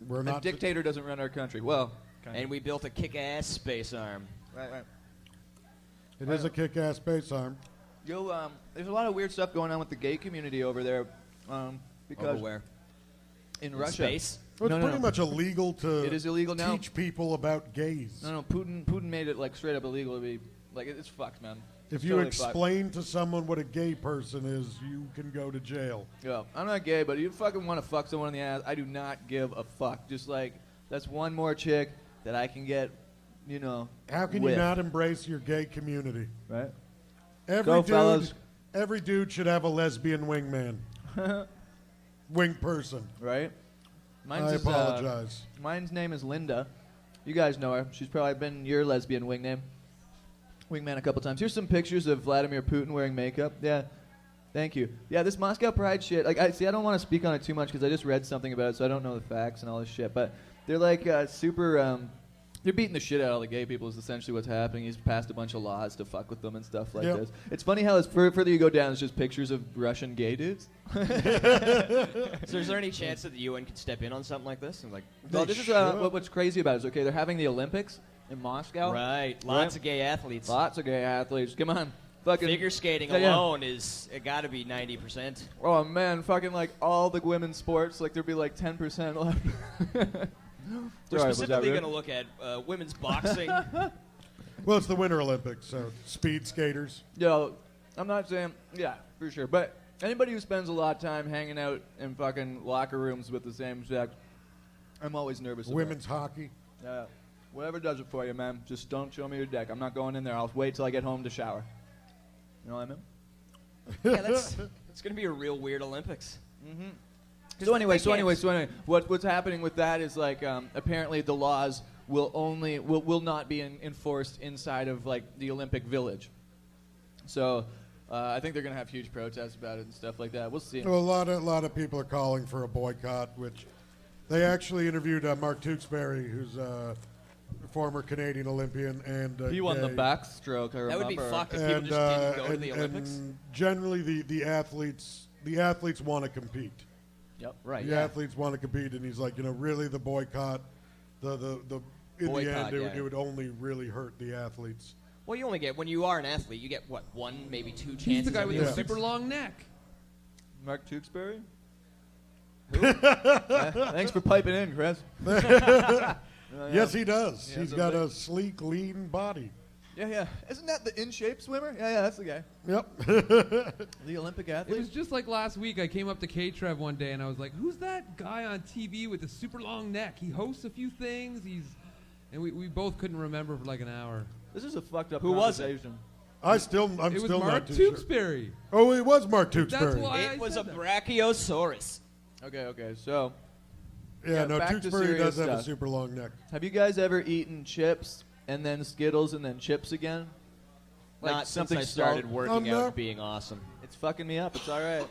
We're a not dictator doesn't run our country. Well, And we built a kick-ass space arm. right. It is a kick-ass space arm. Yo, there's a lot of weird stuff going on with the gay community over there. Because Over where? in In Russia, space? Well, it's No, pretty no. much illegal to It is illegal now? teach people about gays. No, Putin made it like straight up illegal to be like it's fucked, man. If It's you totally fucked. explain to someone what a gay person is, you can go to jail. Yeah, I'm not gay, but you fucking want to fuck someone in the ass, I do not give a fuck. Just like that's one more chick that I can get, How can with. you not embrace your gay community? Right? Every Go, fellas. every dude should have a lesbian wingman. Wing person. Right? I apologize. Mine's name is Linda. You guys know her. She's probably been your lesbian wingman a couple times. Here's some pictures of Vladimir Putin wearing makeup. Yeah. Thank you. Yeah, this Moscow Pride shit. Like, I don't want to speak on it too much because I just read something about it, so I don't know the facts and all this shit. But they're like super. They're beating the shit out of the gay people. Is essentially what's happening. He's passed a bunch of laws to fuck with them and stuff like Yep. this. It's funny how further you go down, it's just pictures of Russian gay dudes. So is there any chance that the UN could step in on something like this? And like, Well, They this is should. what's crazy about it is, okay, they're having the Olympics in Moscow. right, lots of gay athletes. Lots of gay athletes. Come on. Fucking Figure skating Yeah. alone is it got to be 90%. Oh man, fucking like all the women's sports, like there'd be like 10% left. We're Sorry, was that specifically rude? going to look at women's boxing. Well, it's the Winter Olympics, so speed skaters. Yo, I'm not saying, yeah, for sure, but anybody who spends a lot of time hanging out in fucking locker rooms with the same sex, I'm always nervous about. Women's hockey. Yeah, whatever does it for you, man. Just don't show me your dick. I'm not going in there. I'll wait till I get home to shower. You know what I mean? Yeah, it's going to be a real weird Olympics. So anyway, what's happening with that is like apparently the laws will not be enforced inside of like the Olympic Village. So I think they're gonna have huge protests about it and stuff like that. We'll see. So a lot of people are calling for a boycott, which they actually interviewed Mark Tewksbury, who's a former Canadian Olympian, and He won the gay. backstroke. I remember. That would be fucked if people And, just didn't go to the and Olympics. generally the athletes want to compete. Yep. Right, The yeah. athletes want to compete, and he's like, really the boycott, in the Boycott, end, yeah. it would only really hurt the athletes. Well, you only get, when you are an athlete, you get, what, one, maybe two chances He's the guy at with the the Yeah. Olympics? super long neck. Mark Tewksbury. Yeah, thanks for piping in, Chris. Yes, he does. Yeah, He's so got they- a sleek, lean body. Yeah. Isn't that the in shape swimmer? Yeah, that's the guy. Yep. The Olympic It athlete. was just like last week. I came up to K-Trev one day and I was like, "Who's that guy on TV with the super long neck? He hosts a few things. And we both couldn't remember for like an hour. This is a fucked up Who was it? conversation. I'm It still was not Mark too sure. Tewksbury. Oh, it was Mark Tewksbury. why- It I was a said that. brachiosaurus. Okay. So, Yeah, no, back to Tewksbury serious does have a stuff. super long neck. have you guys ever eaten chips and then Skittles and then chips again? Like Not since something I started salt- working no. out and being awesome. It's fucking me up. It's all right.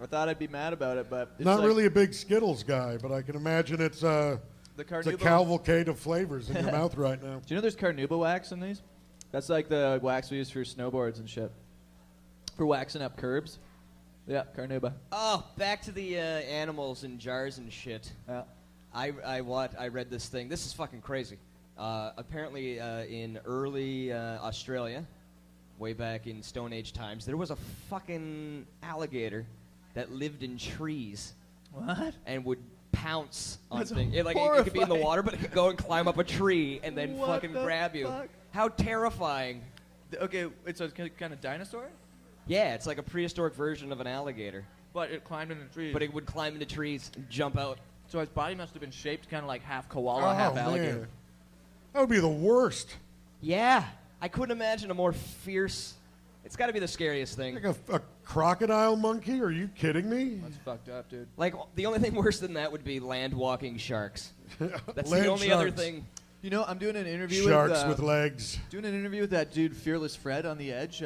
I thought I'd be mad about it, but it's Not like really a big Skittles guy, but I can imagine it's the a carnauba. cavalcade of flavors in your mouth right now. Do you know there's carnauba wax in these? That's like the wax we use for snowboards and shit. For waxing up curbs. Yeah, carnauba. Oh, back to the animals in jars and shit. Yeah. I read this thing. This is fucking crazy. Apparently, in early Australia, way back in Stone Age times, there was a fucking alligator that lived in trees What? and would pounce on That's things. It could be in the horrifying. water, but it could go and climb up a tree and then What fucking the grab you. fuck? How terrifying! Okay, it's a kind of dinosaur, Yeah, it's like a prehistoric version of an alligator, but it climbed into trees. but it would climb into trees and jump out. So his body must have been shaped kind of like half koala, Oh, half man. alligator. That would be the worst. Yeah, I couldn't imagine a more fierce. It's got to be the scariest thing. Like a crocodile monkey? Are you kidding me? That's fucked up, dude. Like the only thing worse than that would be land walking sharks. That's Land the only other sharks. thing. You know, I'm doing an interview Sharks with with legs. doing an interview with that dude Fearless Fred on the Edge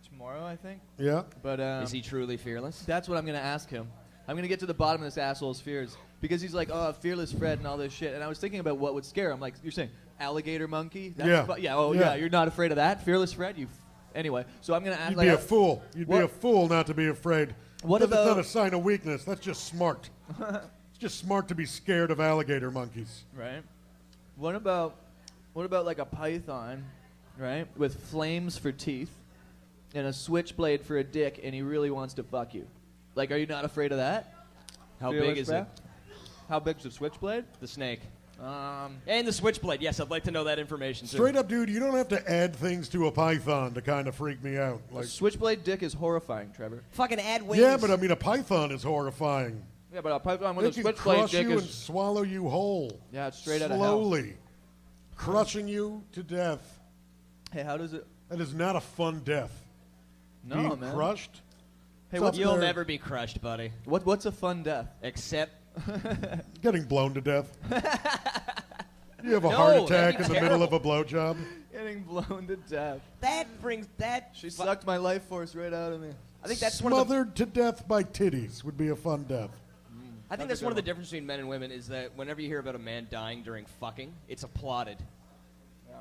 tomorrow, I think. Yeah. But Is he truly fearless? that's what I'm gonna ask him. I'm gonna get to the bottom of this asshole's fears because he's like, oh, Fearless Fred and all this shit. And I was thinking about what would scare him. Like you're saying, alligator monkey. That's Yeah. yeah. Oh Yeah. yeah. You're not afraid of that, Fearless Fred? You Anyway, so I'm gonna ask. You'd be a fool. You'd be a fool not to be afraid. What That's about- not a sign of weakness. That's just smart. It's just smart to be scared of alligator monkeys. Right. What about like a python, right, with flames for teeth and a switchblade for a dick, and he really wants to fuck you? Like, are you not afraid of that? How big is it? Fearless, How big's the switchblade? The snake. And the switchblade. Yes, I'd like to know that information too. Straight up, dude, you don't have to add things to a python to kind of freak me out. A Like, switchblade dick is horrifying, Trevor. Fucking add wings. yeah, but I mean, a python is horrifying. Yeah, but a python with They a can switchblade crush dick you and is swallow you whole. yeah, it's straight out of hell. Slowly. Crushing you to death. Hey, how does it? That is not a fun death. No, Being man. crushed. Hey, It's what's up You'll there. never be crushed, buddy. what's a fun death? Except Getting blown to death. You have a No, heart that'd attack be in the middle of a blowjob. Getting blown to death. that brings that. She sucked my life force right out of me. I think that's one of the. Smothered to death by titties would be a fun death. I think that's one of the differences between men and women is that whenever you hear about a man dying during fucking, it's applauded.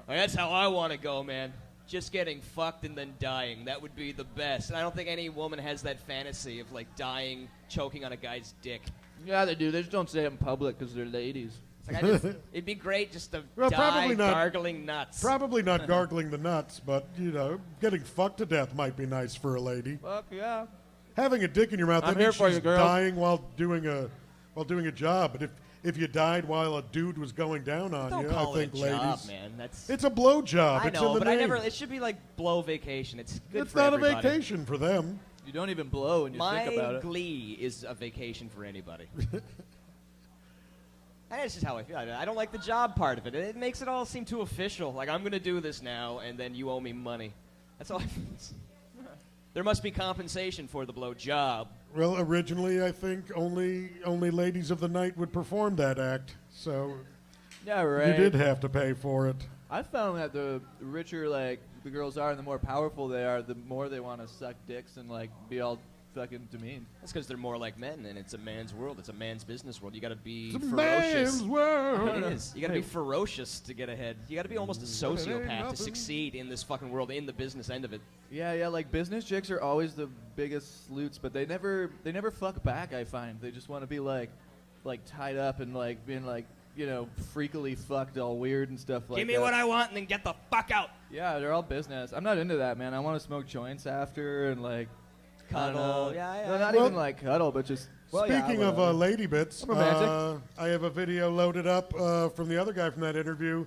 Like, that's how I want to go, man. Just getting fucked and then dying. That would be the best. And I don't think any woman has that fantasy of like dying, choking on a guy's dick. Yeah, they do. They just don't say it in public because they're ladies. It's like, it'd be great just to Well, die probably not. gargling nuts. Probably not gargling the nuts, but, you know, getting fucked to death might be nice for a lady. Fuck yeah. Having a dick in your mouth, I'm that here means for she's you, girl. dying while doing a job. But if you died while a dude was going down on Don't you, call I it think a job, ladies. man. That's It's a blow job. I It's know, in the but name. I never. It should be like blow vacation. It's good It's for not everybody. a vacation for them. You don't even blow when you My think about it. glee is a vacation for anybody. And that's just how I feel. I don't like the job part of it. It makes it all seem too official. Like, I'm going to do this now, and then you owe me money. That's all. There must be compensation for the blow job. Well, originally, I think only ladies of the night would perform that act. So Yeah, right. you did have to pay for it. I found that the richer like the girls are and the more powerful they are, the more they want to suck dicks and like be all fucking demeaned. That's because they're more like men, and it's a man's world. It's a man's business world. You got to be It's a ferocious. man's world. It is. You got to be ferocious to get ahead. You got to be almost a sociopath to nothing. succeed in this fucking world, in the business end of it. Yeah, like business chicks are always the biggest sleuths, but they never fuck back. I find they just want to be like tied up and like being like freakily fucked, all weird and stuff like that. Give me what I want, and then get the fuck out. Yeah, they're all business. I'm not into that, man. I want to smoke joints after and like I don't Cuddle. know. Yeah. No, not Well, even like cuddle, but just. Speaking of lady bits, I'm romantic. I have a video loaded up from the other guy from that interview,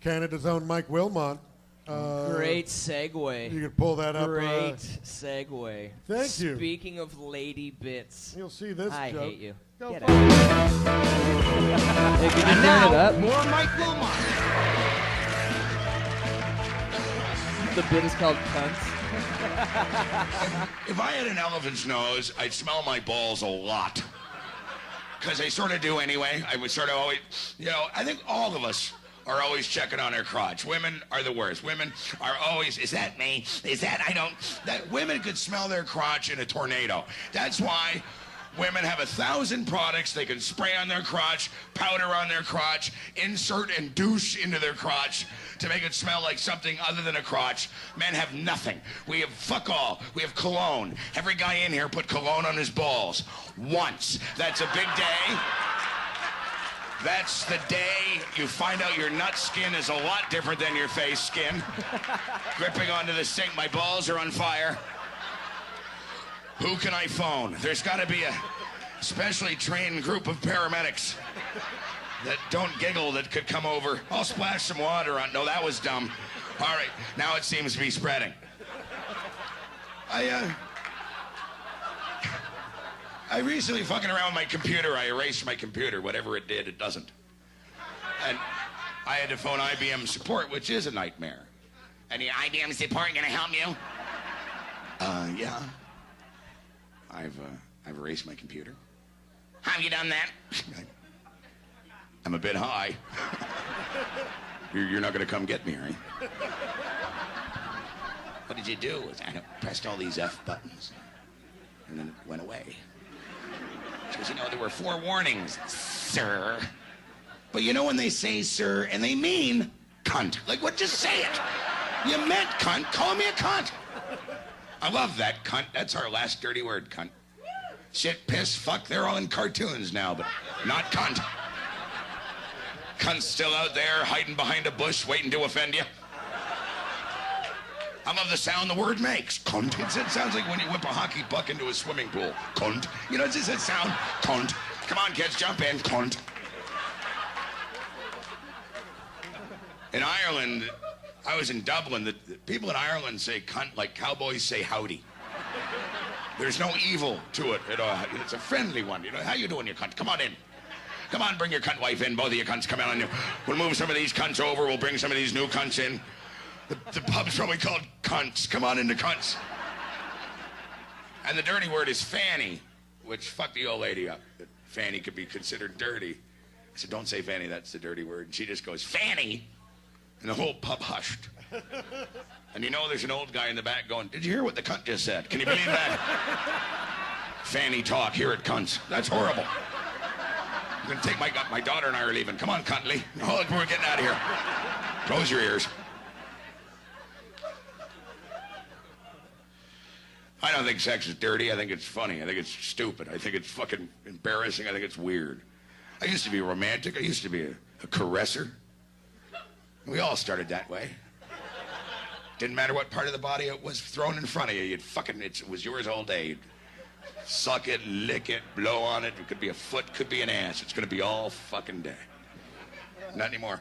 Canada's own Mike Wilmot. Great segue. You could pull that up. Great segue. Thank you. Speaking of lady bits, You'll see this I joke. hate you. Go Get fuck out. Hey, can you turn it up? More Mike Wilmot. The bit is called cunts. If I had an elephant's nose, I'd smell my balls a lot. Because they sort of do anyway. I would sort of always, I think all of us are always checking on their crotch. Women are the worst. Women are always, is that me? Is that, women could smell their crotch in a tornado. That's why women have 1,000 products they can spray on their crotch, powder on their crotch, insert and douche into their crotch to make it smell like something other than a crotch. Men have nothing. We have fuck all. We have cologne. Every guy in here put cologne on his balls once. That's a big day. That's the day you find out your nut skin is a lot different than your face skin. Gripping onto the sink, my balls are on fire. Who can I phone? There's got to be a specially trained group of paramedics that don't giggle that could come over. I'll splash some water on. No, that was dumb. All right, now it seems to be spreading. I recently fucking around with my computer. I erased my computer. Whatever it did, it doesn't. And I had to phone IBM support, which is a nightmare. Any IBM support gonna help you? Yeah. I've erased my computer. How have you done that? I'm a bit high. You're not gonna come get me, right? What did you do? I pressed all these F buttons, and then it went away. She goes, there were 4 warnings, sir. But when they say sir, and they mean cunt. Like, what? Just say it. You meant cunt. Call me a cunt. I love that, cunt. That's our last dirty word, cunt. Shit, piss, fuck, they're all in cartoons now, but not cunt. Cunt's still out there hiding behind a bush waiting to offend you. I love the sound the word makes. Cunt. It sounds like when you whip a hockey puck into a swimming pool. Cunt. You know, it's just that sound. Cunt. Come on, kids, jump in. Cunt. In Ireland, I was in Dublin. The people in Ireland say cunt like cowboys say howdy. There's no evil to it at all. It's a friendly one. You know, how you doing, you cunt? Come on in. Come on, bring your cunt wife in. Both of you cunts come in. We'll move some of these cunts over. We'll bring some of these new cunts in. The pub's probably called Cunts. Come on into Cunts. And the dirty word is fanny, which fucked the old lady up. That fanny could be considered dirty. I said, don't say fanny, that's the dirty word. And she just goes, fanny? And the whole pub hushed. And you know there's an old guy in the back going, did you hear what the cunt just said? Can you believe that? Fanny talk, here it cunts. That's horrible. I'm going to take my daughter and I are leaving. Come on, Cuntley. Oh, we're getting out of here. Close your ears. I don't think sex is dirty. I think it's funny. I think it's stupid. I think it's fucking embarrassing. I think it's weird. I used to be romantic. I used to be a caresser. We all started that way. Didn't matter what part of the body it was thrown in front of you. You'd fucking, it was yours all day. You'd suck it, lick it, blow on it. It could be a foot, could be an ass. It's going to be all fucking day. Not anymore.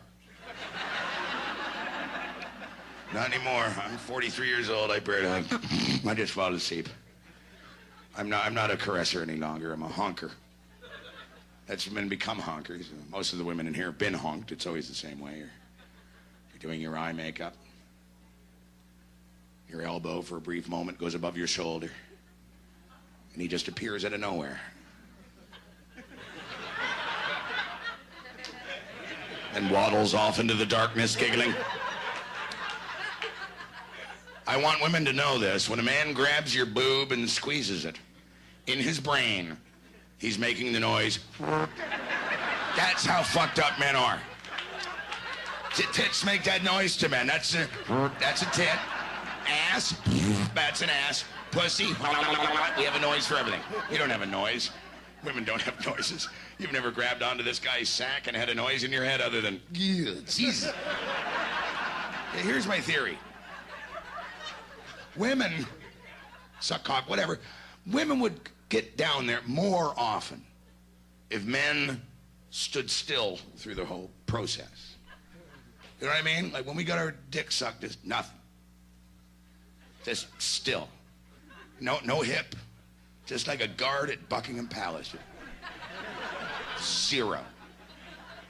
Not anymore. I'm 43 years old. I just fall asleep. I'm not a caresser any longer. I'm a honker. That's men become honkers. Most of the women in here have been honked. It's always the same way. You're doing your eye makeup. Your elbow for a brief moment goes above your shoulder. And he just appears out of nowhere. And waddles off into the darkness, giggling. I want women to know this. When a man grabs your boob and squeezes it, in his brain, he's making the noise. That's how fucked up men are. Tits make that noise to men. That's a tit. Ass, that's an ass. Pussy, we have a noise for everything. You don't have a noise. Women don't have noises. You've never grabbed onto this guy's sack and had a noise in your head other than, Jesus. Here's my theory. Women, suck cock, whatever, women would get down there more often if men stood still through the whole process. You know what I mean? Like when we got our dick sucked, just nothing. Just still. No hip. Just like a guard at Buckingham Palace. Zero.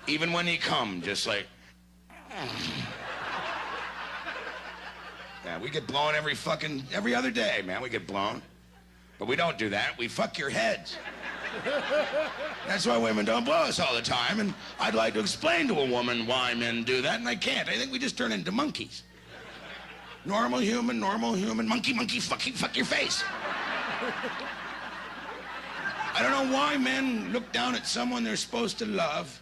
Even when he come, just like... Yeah, we get blown every other day, man. We get blown. But we don't do that. We fuck your heads. That's why women don't blow us all the time. And I'd like to explain to a woman why men do that, and I can't. I think we just turn into monkeys. Normal human, monkey, fuck your face. I don't know why men look down at someone they're supposed to love,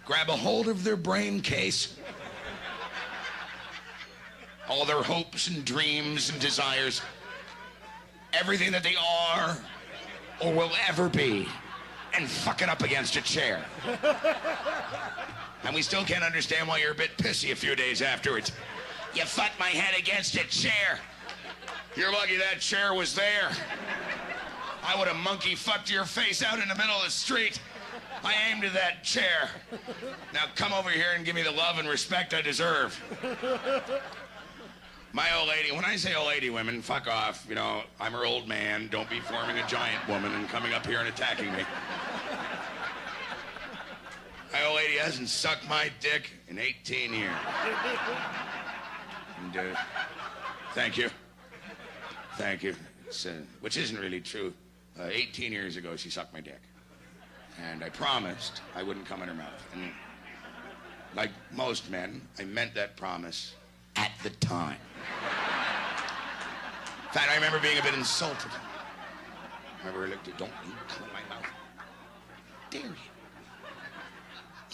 grab a hold of their brain case, all their hopes and dreams and desires, everything that they are or will ever be, and fuck it up against a chair. And we still can't understand why you're a bit pissy a few days afterwards. You fucked my head against a chair. You're lucky that chair was there. I would have monkey fucked your face out in the middle of the street. I aimed at that chair. Now come over here and give me the love and respect I deserve. My old lady, when I say old lady women, fuck off. You know, I'm her old man. Don't be forming a giant woman and coming up here and attacking me. My old lady hasn't sucked my dick in 18 years. And, thank you. Thank you. Which isn't really true. 18 years ago, she sucked my dick. And I promised I wouldn't come in her mouth. And like most men, I meant that promise at the time. In fact, I remember being a bit insulted. I remember her looked at, don't you come in my mouth. Dare you?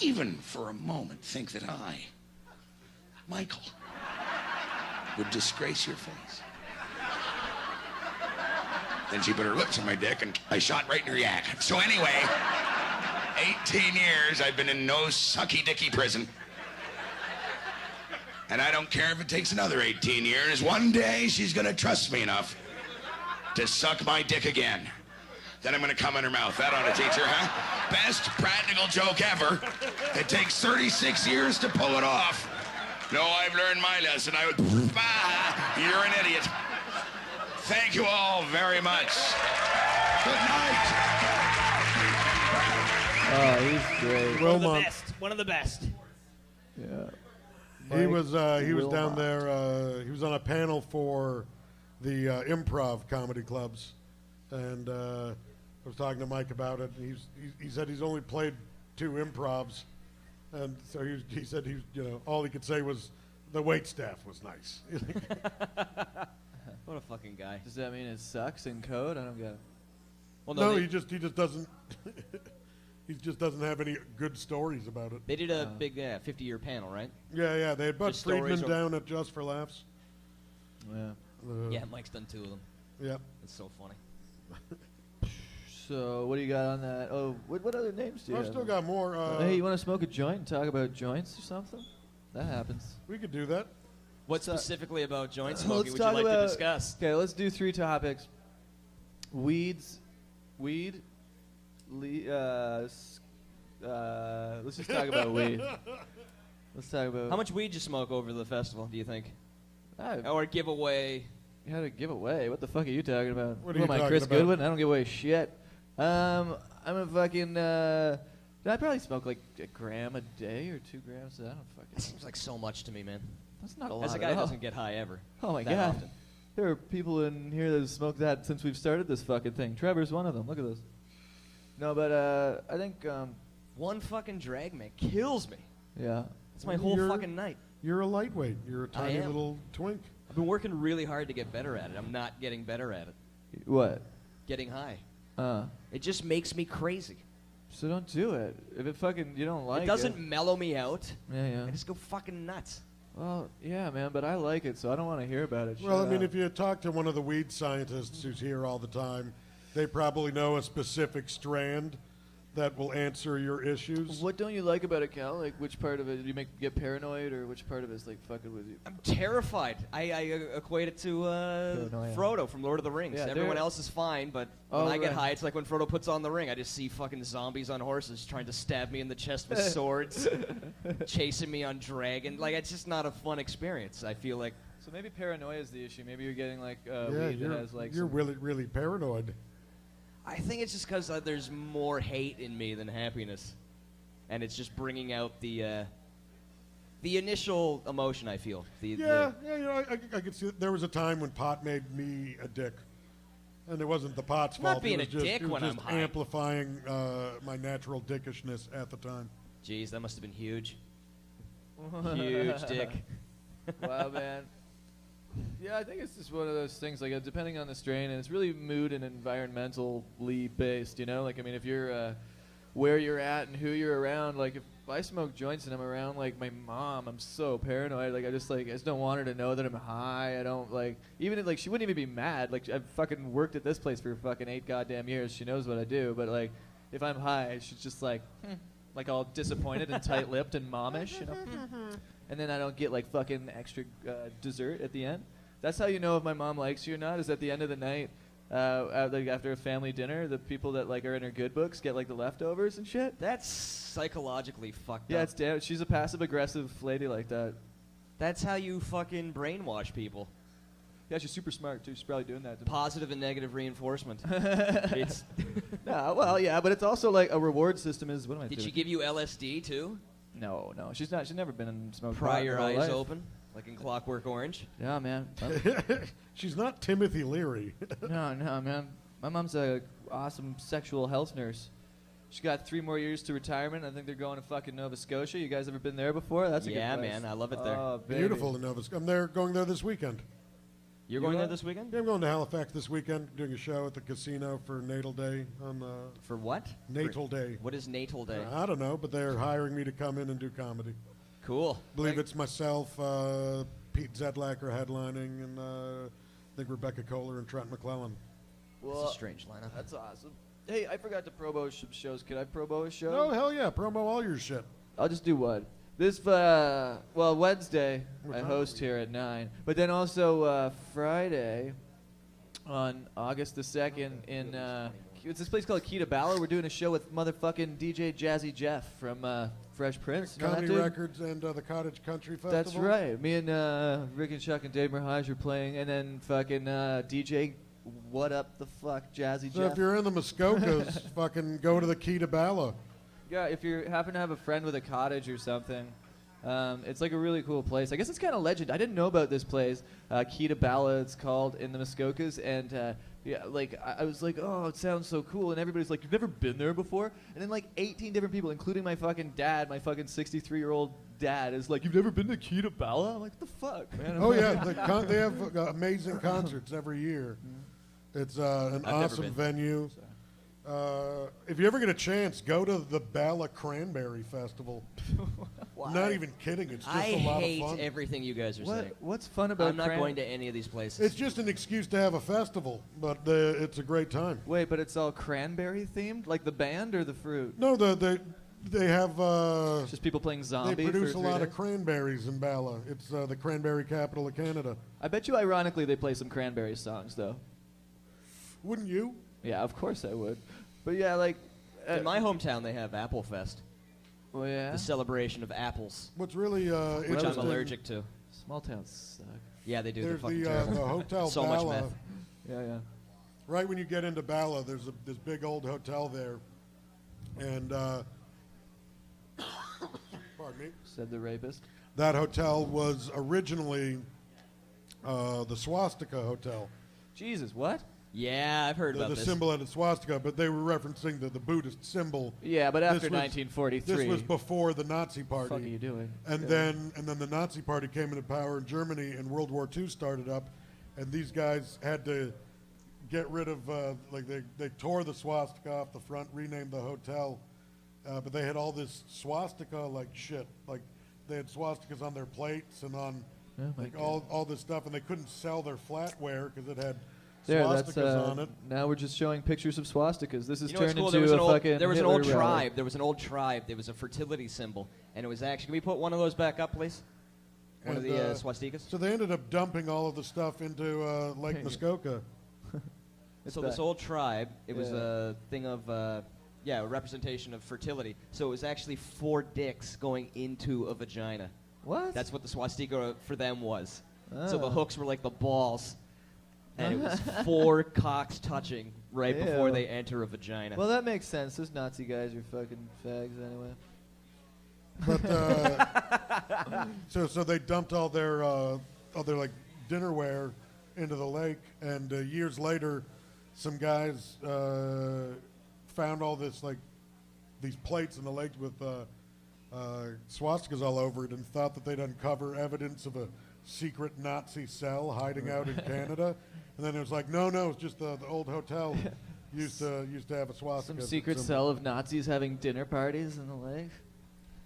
Even for a moment think that I, Michael, would disgrace your face. Then she put her lips on my dick, and I shot right in her yak. So anyway, 18 years I've been in no sucky dicky prison. And I don't care if it takes another 18 years. One day she's gonna trust me enough to suck my dick again. Then I'm gonna come in her mouth. That ought to teach her, huh? Best practical joke ever. It takes 36 years to pull it off. No, I've learned my lesson. You're an idiot. Thank you all very much. Good night. Oh, he's great. Wilmot. One of the best. Yeah. He was down Wilmot. there. He was on a panel for the improv comedy clubs, and I was talking to Mike about it. And he said he's only played 2 improvs, and so he said all he could say was the wait staff was nice. What a fucking guy. Does that mean it sucks in code? I don't get it. Well, No, they, he just doesn't. He just doesn't have any good stories about it. they did a big 50-year panel, right? Yeah. They had Bud Just stories Friedman of- down at Just for Laughs. Yeah. Yeah, Mike's done 2 of them. Yeah. It's so funny. So what do you got on that? Oh, what other names do you I've have? still got more. Hey, you want to smoke a joint and talk about joints or something? That happens. We could do that. What So- specifically about joint Let's smoking would you talk like to about- discuss? Okay, let's do 3 topics. Weed. Let's just talk about weed. Let's talk about. How much weed you smoke over the festival, do you think? I Or give away? had to give away. What the fuck are you talking about? What are Who you am I, talking Chris about? Goodwin? I don't give away shit. I'm a fucking. I probably smoke like a gram a day or 2 grams. I don't That fucking. seems like so much to me, man. That's not a lot. As a at guy who all. doesn't get high ever. Oh my that god. often. There are people in here that have smoked that since we've started this fucking thing. Trevor's one of them. Look at this. No, but I think One fucking drag, man, kills me. yeah. It's my whole You're- fucking night. You're a lightweight. You're a tiny am. little twink. I've been working really hard to get better at it. I'm not getting better at it. What? Getting high. Uh. It just makes me crazy. So don't do it. If it fucking you don't like it doesn't mellow me out. Yeah. I just go fucking nuts. Well, yeah, man, but I like it, so I don't want to hear about it. Well, Shut I mean, up. if you talk to one of the weed scientists who's here all the time, they probably know a specific strand that will answer your issues. What don't you like about it, Cal? Like, which part of it do you get paranoid, or which part of it's like fucking with you? I'm terrified. I equate it to Paranoia. Frodo from Lord of the Rings. Yeah, Everyone they're- else is fine, but Oh, when I get right. high, it's like when Frodo puts on the ring. I just see fucking zombies on horses trying to stab me in the chest with swords, chasing me on dragon. Like, it's just not a fun experience. I feel like So maybe paranoia is the issue. Maybe you're getting like Yeah, weed that has like you're some- really, really paranoid. I think it's just because there's more hate in me than happiness, and it's just bringing out the initial emotion I feel. Yeah, I could see that. There was a time when pot made me a dick, and it wasn't the pot's I'm not fault. being it was a just, dick it was when I'm just high. amplifying my natural dickishness at the time. Jeez, that must have been huge. Huge dick. Wow, man. Yeah, I think it's just one of those things, like, depending on the strain, and it's really mood and environmentally based, you know? Like, I mean, if you're, where you're at and who you're around, like, if I smoke joints and I'm around, like, my mom, I'm so paranoid. Like, I just don't want her to know that I'm high. I don't, like, even if, like, she wouldn't even be mad. Like, I've fucking worked at this place for fucking 8 goddamn years. She knows what I do. But, like, if I'm high, she's just like all disappointed and tight-lipped and momish, you know? And then I don't get like fucking extra dessert at the end. That's how you know if my mom likes you or not. Is at the end of the night, like after a family dinner, the people that like are in her good books get like the leftovers and shit. That's psychologically fucked Yeah, up. it's damn. She's a passive aggressive lady like that. That's how you fucking brainwash people. Yeah, she's super smart too. She's probably doing that. To me. Positive and negative reinforcement. It's No, well, yeah, but it's also like a reward system. Is what am I Did doing? she give you LSD too? No, she's not. She's never been in smoke. Pry your eyes open, like in Clockwork Orange. Yeah, man. She's not Timothy Leary. No, man. My mom's a awesome sexual health nurse. She got 3 more years to retirement. I think they're going to fucking Nova Scotia. You guys ever been there before? That's a Yeah, good place. man, I love it there. Oh, baby. Beautiful in Nova Scotia. I'm there, going there this weekend. You're You going are? there this weekend? Yeah, I'm going to Halifax this weekend, doing a show at the casino for Natal Day on For what? Natal Day. What is Natal Day? I don't know, but they're hiring me to come in and do comedy. Cool. I believe it's myself, Pete Zedlacker headlining, and I think Rebecca Kohler and Trent McClellan. Well, It's a strange lineup. That's awesome. Hey, I forgot to promo some shows. Can I promo a show? Oh, hell yeah. Promo all your shit. I'll just do one. This, Wednesday, What I time host are we? here at 9. But then also Friday, on August the 2nd, in it's this place called Kita Bala. We're doing a show with motherfucking DJ Jazzy Jeff from Fresh Prince. You know that Comedy dude? Records and the Cottage Country Festival. That's right. Me and Rick and Chuck and Dave Merhaj are playing, and then fucking DJ What Up the Fuck Jazzy So Jeff. if you're in the Muskokas, fucking go to the Kita Bala. Yeah, if you happen to have a friend with a cottage or something, it's like a really cool place. I guess it's kind of legend. I didn't know about this place, Kita Bala, it's called, in the Muskokas, and yeah, like I was like, oh, it sounds so cool, and everybody's like, you've never been there before? And then like 18 different people, including my fucking dad, my fucking 63-year-old dad, is like, you've never been to Kita Bala? I'm like, what the fuck, man? Oh, yeah. They have amazing concerts every year. It's an I've never awesome been. venue. If you ever get a chance, go to the Bala Cranberry Festival. Not even kidding. It's just I a lot of hate fun. everything you guys are saying. What's fun about I'm not going to any of these places. It's just an excuse to have a festival, but it's a great time. Wait, but it's all cranberry themed? Like the band or the fruit? No, they have Just people playing zombie they produce for a 3 lot days? of cranberries in Bala. It's the cranberry capital of Canada. I bet you, ironically, they play some cranberry songs, though. Wouldn't you? Yeah, of course I would. But yeah, like... In my hometown, they have Apple Fest, Oh, yeah? the celebration of apples, What's really which I'm interesting, allergic to. Small towns suck. Yeah, they do. They're there's fucking the terrible. Hotel So much Bala. meth. Yeah, yeah. Right when you get into Bala, there's this big old hotel there, and pardon me. Said the rapist. That hotel was originally the Swastika Hotel. Jesus, what? Yeah, I've heard The about this. symbol had a swastika, but they were referencing the Buddhist symbol. Yeah, but after This was- 1943... This was before the Nazi Party. What the fuck are you doing? And Yeah. then the Nazi Party came into power in Germany, and World War II started up, and these guys had to get rid of they tore the swastika off the front, renamed the hotel, but they had all this swastika like shit, like they had swastikas on their plates and on Oh my like God. all this stuff, and they couldn't sell their flatware because it had There, swastikas that's, on it. now we're just showing pictures of swastikas. This has You know what's turned cool? into There was a an old, fucking there was an Hitler old rally. tribe. There was an old tribe. There was a fertility symbol, and it was actually. Can we put one of those back up, please? One of And, the swastikas. So they ended up dumping all of the stuff into Lake Muskoka. It's So back. this old tribe, it was Yeah. a thing of, a representation of fertility. So it was actually 4 dicks going into a vagina. What? That's what the swastika for them was. So the Oh. hooks were like the balls, and it was 4 cocks touching right before Ew. they enter a vagina. Well, that makes sense. Those Nazi guys are fucking fags anyway. But so they dumped all their like dinnerware into the lake, and years later, some guys found all this like these plates in the lake with swastikas all over it, and thought that they'd uncover evidence of a secret Nazi cell hiding out in Canada. And then it was like, no, it's just the old hotel used to have a swastika. Some secret symbol. cell of Nazis having dinner parties in the lake.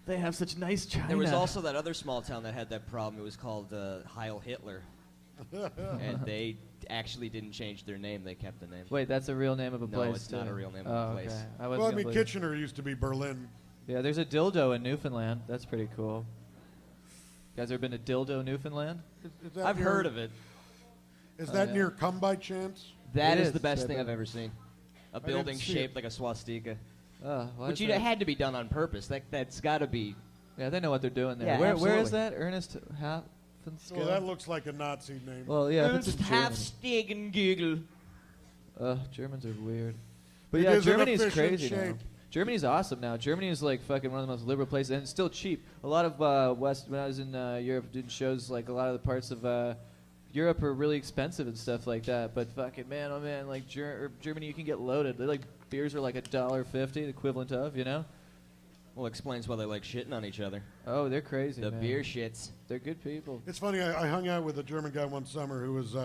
They have such nice China. There was also that other small town that had that problem. It was called Heil Hitler. And they actually didn't change their name. They kept the name. Wait, that's a real name of a No, place. it's not too. a real name of Oh, a place. okay. I Well, I wasn't mean, gonna believe- Kitchener used to be Berlin. Yeah, there's a dildo in Newfoundland. That's pretty cool. You guys ever been to Dildo, Newfoundland? Is that I've near- heard of it. Is that yeah. near Come by chance? That It is is, the best yeah, thing but- I've ever seen. A didn't building see shaped it. like a swastika. Why Which is that? had to be done on purpose. That's got to be. Yeah, they know what they're doing there. Yeah, where is absolutely. that? Ernest Hafenskill? Well, that looks like a Nazi name. Well, yeah, if it's in Germany. Stegen Germans are weird. But It yeah, is an Germany's efficient crazy now. shape. Germany's awesome now. Germany is like fucking one of the most liberal places, and it's still cheap. A lot of when I was in Europe doing shows, like a lot of the parts of Europe are really expensive and stuff like that. But fucking man, oh man, like Germany, you can get loaded. They like beers are like $1.50, the equivalent of, you know. Well, explains why they like shitting on each other. Oh, they're crazy. The man. beer shits. They're good people. It's funny, I hung out with a German guy one summer who was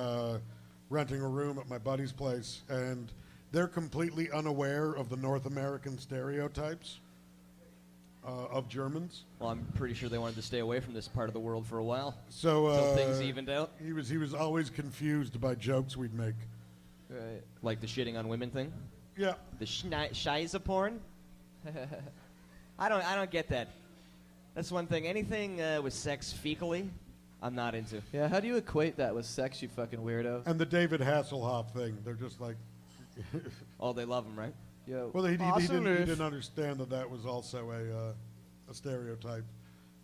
renting a room at my buddy's place, and they're completely unaware of the North American stereotypes of Germans. Well, I'm pretty sure they wanted to stay away from this part of the world for a while. So Until things evened out. He was always confused by jokes we'd make. Right. Like the shitting on women thing? Yeah. The shiza porn? I don't get that. That's one thing. Anything with sex fecally, I'm not into. Yeah, how do you equate that with sex, you fucking weirdo? And the David Hasselhoff thing. They're just like... Oh, they love him, right? Yo, Well, he awesome didn't understand that was also a stereotype.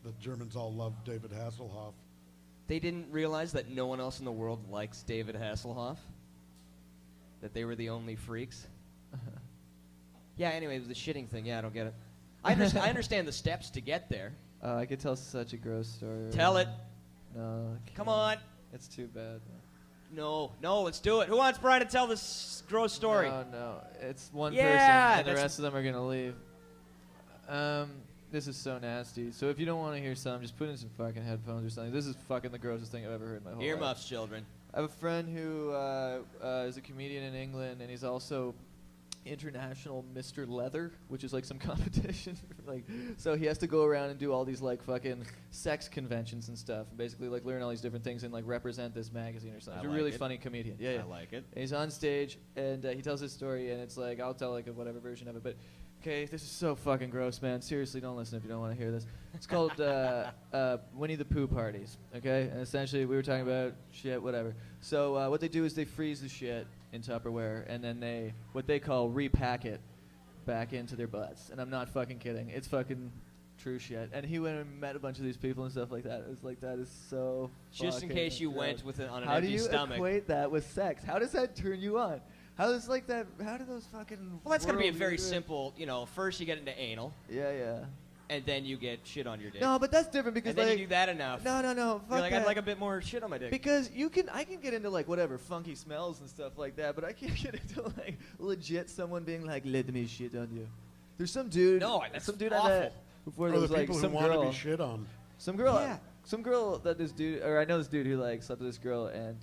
The Germans all love David Hasselhoff. They didn't realize that no one else in the world likes David Hasselhoff? That they were the only freaks? Yeah, anyway, the shitting thing, yeah, I don't get it. I understand the steps to get there. I could tell such a gross story. Tell it. No. I Come can't. on. It's too bad. No, let's do it. Who wants Bryan to tell this gross story? No. It's one Yeah, person, and the that's- rest of them are going to leave. This is so nasty. So if you don't want to hear some, just put in some fucking headphones or something. This is fucking the grossest thing I've ever heard in my whole life. Earmuffs, children. I have a friend who is a comedian in England, and he's also international Mr. Leather, which is like some competition. So he has to go around and do all these like fucking sex conventions and stuff, and basically like learn all these different things and like represent this magazine or something. He's a really funny comedian. Yeah. I like it. And he's on stage, and he tells his story, and it's like, I'll tell like a whatever version of it, but okay, this is so fucking gross, man. Seriously, don't listen if you don't want to hear this. It's called Winnie the Pooh parties, okay? And essentially, we were talking about shit, whatever. So what they do is they freeze the shit in Tupperware, and then they, what they call repack it back into their butts. And I'm not fucking kidding. It's fucking true shit. And he went and met a bunch of these people and stuff like that. It was like, that is so Just in fucking case you gross. went with it on an How do empty you stomach. equate that with sex? How does that turn you on? How does like that? How do those fucking? Well, that's going to be a worlds very exist? simple, first you get into anal, Yeah. and then you get shit on your dick. No, but that's different because and then like you do that enough. no. You're Fuck like, I'd that. like a bit more shit on my dick. Because I can get into like whatever funky smells and stuff like that, but I can't get into like legit someone being like, "Let me shit on you." There's some dude. No, that's some dude awful. I met before. Or There the was like people who some want to girl. be shit on. Some girl. Yeah. Some girl that this dude, or I know this dude who like slept with this girl, and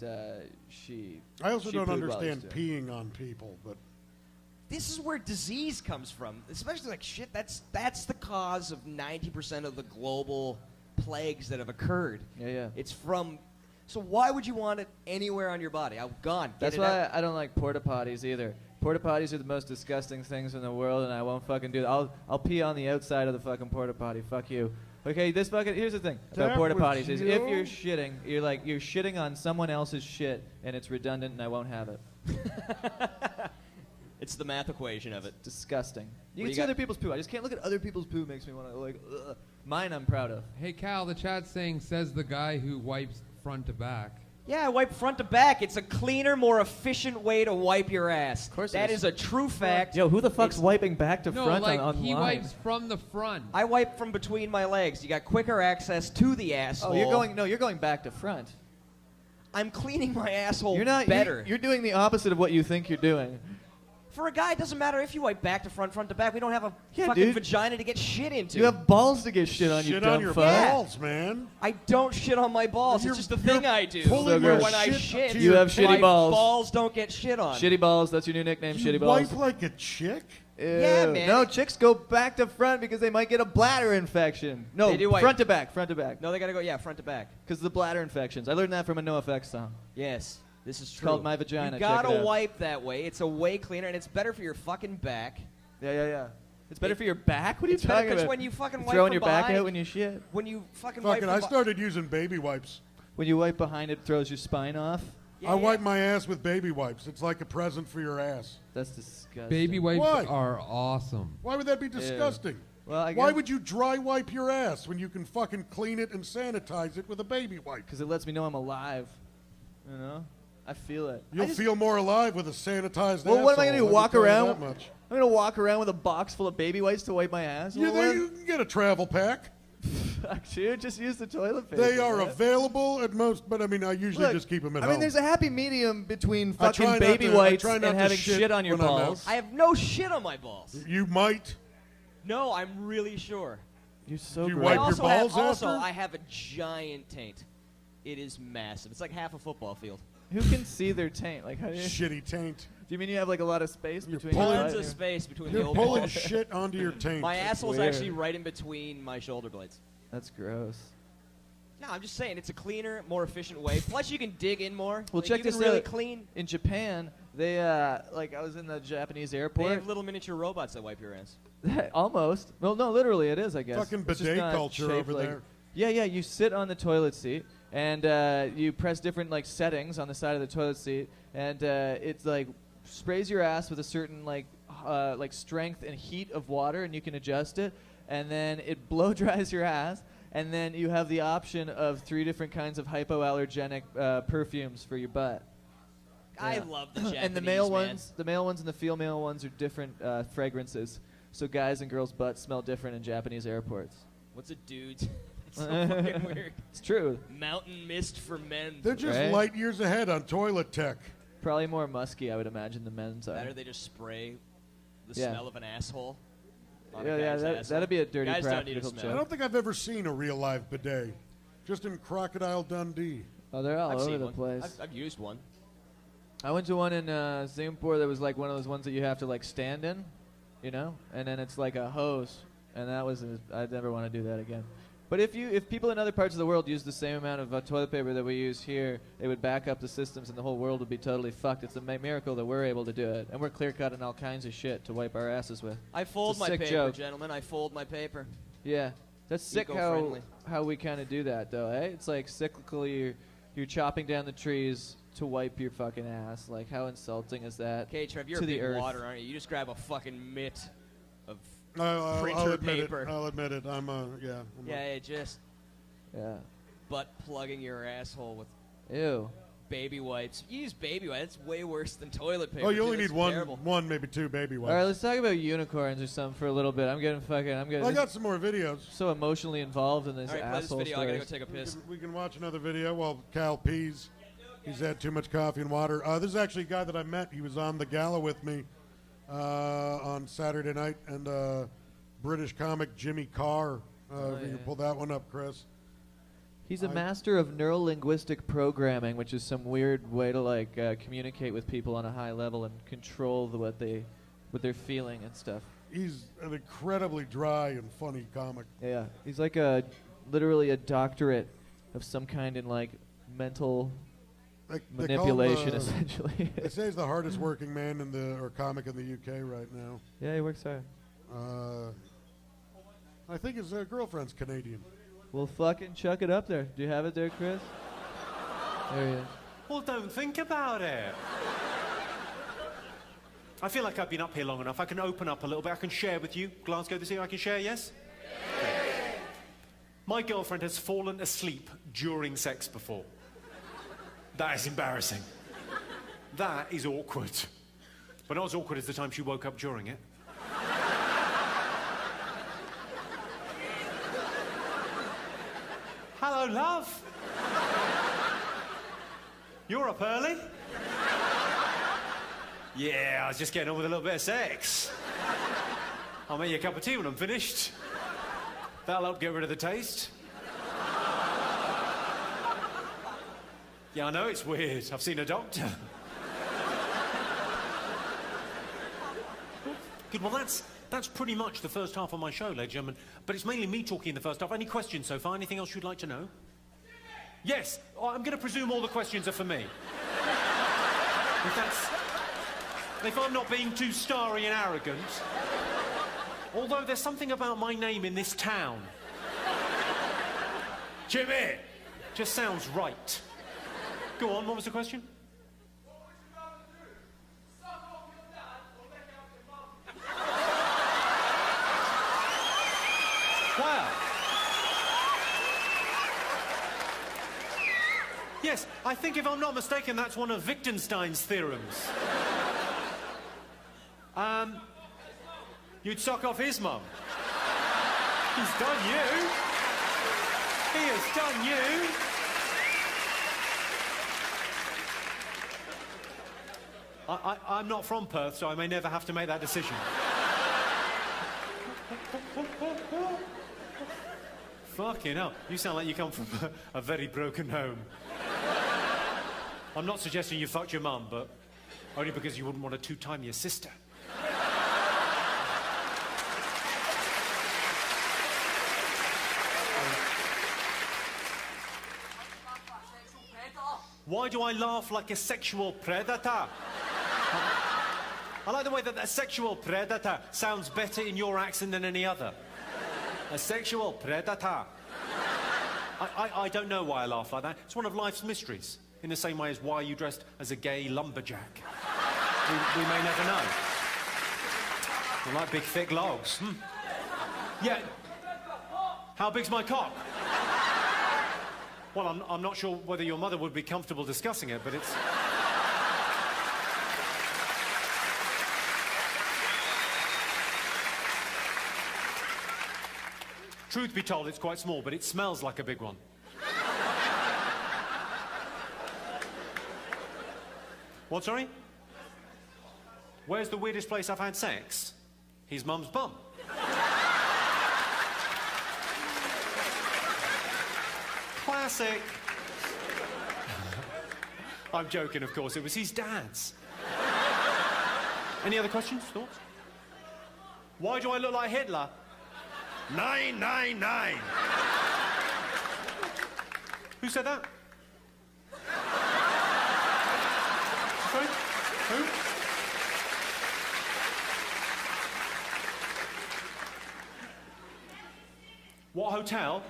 she. I also she don't pooed while he was understand doing it. peeing on people, but This is where disease comes from, especially like shit. That's the cause of 90% of the global plagues that have occurred. Yeah. It's from. So why would you want it anywhere on your body? I'm gone. Get That's it why out. I don't like porta potties either. Porta potties are the most disgusting things in the world, and I won't fucking do it. I'll pee on the outside of the fucking porta potty. Fuck you. Okay, this fucking here's the thing about That porta was potties is you? if you're shitting, you're shitting on someone else's shit, and it's redundant, and I won't have it. It's the math equation of it. Disgusting. You What can do see you other got? people's poo. I just can't look at other people's poo. Makes me want to like. Ugh. Mine, I'm proud of. Hey, Cal, the chat's saying, says the guy who wipes front to back. Yeah, I wipe front to back. It's a cleaner, more efficient way to wipe your ass. Of course it That is. is a true fact. Yo, who the fuck's It's- wiping back to No, front like on he online? wipes from the front. I wipe from between my legs. You got quicker access to the asshole. Oh, you're going back to front. I'm cleaning my asshole You're not better. You're doing the opposite of what you think you're doing. For a guy, it doesn't matter if you wipe back to front to back. We don't have a Yeah, fucking dude. vagina to get shit into. You have balls to get shit on, you shit dumb on your fuck. Yeah. balls, man. I don't shit on my balls. You're- It's just a you're thing I do. pulling your when I shit shit, to You have shitty my balls. balls don't get shit on. Shitty balls, that's your new nickname, You shitty balls. wipe like a chick? Yeah, Ew. man. No, chicks go back to front because they might get a bladder infection. No, They do wipe. front to back. No, they gotta go, front to back. Because of the bladder infections. I learned that from a NoFX song. Yes, this is true. called My Vagina. You Check it gotta out. wipe that way. It's a way cleaner, and it's better for your fucking back. Yeah. It's better for your back? What are you It's better talking 'cause about? when you fucking wipe Throwing from your back behind- out when you shit? When you fucking wipe Fucking, from I started using baby wipes. When you wipe behind it, throws your spine off? Yeah, I wipe my ass with baby wipes. It's like a present for your ass. That's disgusting. Baby wipes Why? are awesome. Why would that be disgusting? Well, I Why guess would you dry wipe your ass when you can fucking clean it and sanitize it with a baby wipe? because it lets me know I'm alive. You know? I feel it. You'll feel more alive with a sanitized Well, what am I asshole, gonna do, let me walk tell you around? that much. I'm going to walk around with a box full of baby wipes to wipe my ass? Yeah, Well, there what- you can get a travel pack. Fuck, dude, just use the toilet paper. They are man. available at most, but I mean, I usually Look, just keep them at I home. mean, there's a happy medium between I try fucking not baby to- I wipes try and not to having shit shit on your when I'm out. balls. I have no shit on my balls. You might. No, I'm really sure. You're so You gross. wipe I your also balls have, also, after? I have a giant taint. It is massive. It's like half a football field. Who can see their taint? Like, how do you, Shitty taint. do you mean you have like a lot of space You're between your pulling- butt Tons and of your- space between the You're old pulling balls. shit onto your taint. My asshole's weird. actually right in between my shoulder blades. That's gross. No, I'm just saying it's a cleaner, more efficient way. Plus, you can dig in more. Well, Like, check you can this really out. clean. In Japan, They like I was in the Japanese They airport. have little miniature robots that wipe your ass. Almost. Well, no, literally it is, I guess. Fucking It's just bidet not culture shaped over like- there. Yeah, yeah. You sit on the toilet seat, and you press different like settings on the side of the toilet seat, and it's like sprays your ass with a certain like strength and heat of water, and you can adjust it, and then it blow dries your ass, and then you have the option of 3 different kinds of hypoallergenic perfumes for your butt. I Yeah. love the Japanese, And the male man. ones, the male ones and the female ones are different fragrances. So guys and girls' butts smell different in Japanese airports. What's a dude's? It's so fucking weird. It's true. Mountain mist for men. They're just Right? light years ahead on toilet tech. Probably more musky, I would imagine, than men's are. Better they just spray the Yeah. smell of an asshole. On Yeah, a yeah, guy's asshole. that'd be a dirty Guys don't need a practical smell. I don't think I've ever seen a real live bidet. Just in Crocodile Dundee. Oh, they're all I've over seen the one. place. I've used one. I went to one in Singapore that was like one of those ones that you have to like stand in, you know, and then it's like a hose, and that was I'd never want to do that again. But if people in other parts of the world use the same amount of toilet paper that we use here, they would back up the systems, and the whole world would be totally fucked. It's a miracle that we're able to do it, and we're clear cutting all kinds of shit to wipe our asses with. I fold It's a my sick paper, joke. gentlemen. I fold my paper. Yeah, that's sick Eco-friendly. how we kind of do that though, eh? It's like cyclically you're chopping down the trees to wipe your fucking ass. Like how insulting is that? Okay, Trev, you're to a the big earth. water, aren't you? You just grab a fucking mitt of I'll printer admit paper. it. I'll admit it. I'm Yeah, it just Yeah. butt plugging your asshole with Ew. baby wipes. You use baby wipes. That's way worse than toilet paper. Oh, you only too. need It's terrible. one, maybe 2 baby wipes. All right, let's talk about unicorns or something for a little bit. I'm getting I got some more videos. so emotionally involved in this All right, play this asshole video. I gotta go stories. take a piss. We can watch another video while Cal pees. He's had too much coffee and water. This is actually a guy that I met. He was on the gala with me on Saturday night, and British comic Jimmy Carr. If you can pull that one up, Chris. He's a master of neurolinguistic programming, which is some weird way to like communicate with people on a high level and control what they're feeling and stuff. He's an incredibly dry and funny comic. Yeah, he's like literally a doctorate of some kind in like mental They manipulation, call him, essentially. They say he's the hardest working man or comic in the UK right now. Yeah, he works hard. I think his girlfriend's Canadian. Well, fucking chuck it up there. Do you have it there, Chris? There he is. Well, don't think about it. I feel like I've been up here long enough. I can open up a little bit. I can share with you. Glasgow this year, I can share, yes? My girlfriend has fallen asleep during sex before. That is embarrassing. That is awkward. But not as awkward as the time she woke up during it. Hello, love. You're up early? Yeah, I was just getting on with a little bit of sex. I'll make you a cup of tea when I'm finished. That'll help get rid of the taste. Yeah, I know it's weird. I've seen a doctor. Good, well, that's pretty much the first half of my show, ladies and gentlemen. But it's mainly me talking in the first half. Any questions so far? Anything else you'd like to know? Yes, I'm going to presume all the questions are for me. If I'm not being too starry and arrogant. Although there's something about my name in this town. Jimmy! Just sounds right. Go on, what was the question? Wow. Yes, I think if I'm not mistaken, that's one of Wittgenstein's theorems. You'd suck off his mum. He's done you. He has done you. I'm not from Perth, so I may never have to make that decision. Fucking hell. You sound like you come from a very broken home. I'm not suggesting you fucked your mum, but only because you wouldn't want to two-time your sister. Why do I laugh like a sexual predator? I like the way that a sexual predator sounds better in your accent than any other. A sexual predator. I don't know why I laugh like that. It's one of life's mysteries. In the same way as why you dressed as a gay lumberjack. We may never know. I like big, thick logs. Yeah. How big's my cock? Well, I'm not sure whether your mother would be comfortable discussing it, but it's... Truth be told, it's quite small, but it smells like a big one. What, sorry? Where's the weirdest place I've had sex? His mum's bum. Classic. I'm joking, of course. It was his dad's. Any other questions, thoughts? Why do I look like Hitler? 999. Who said that? Sorry? Who? What hotel?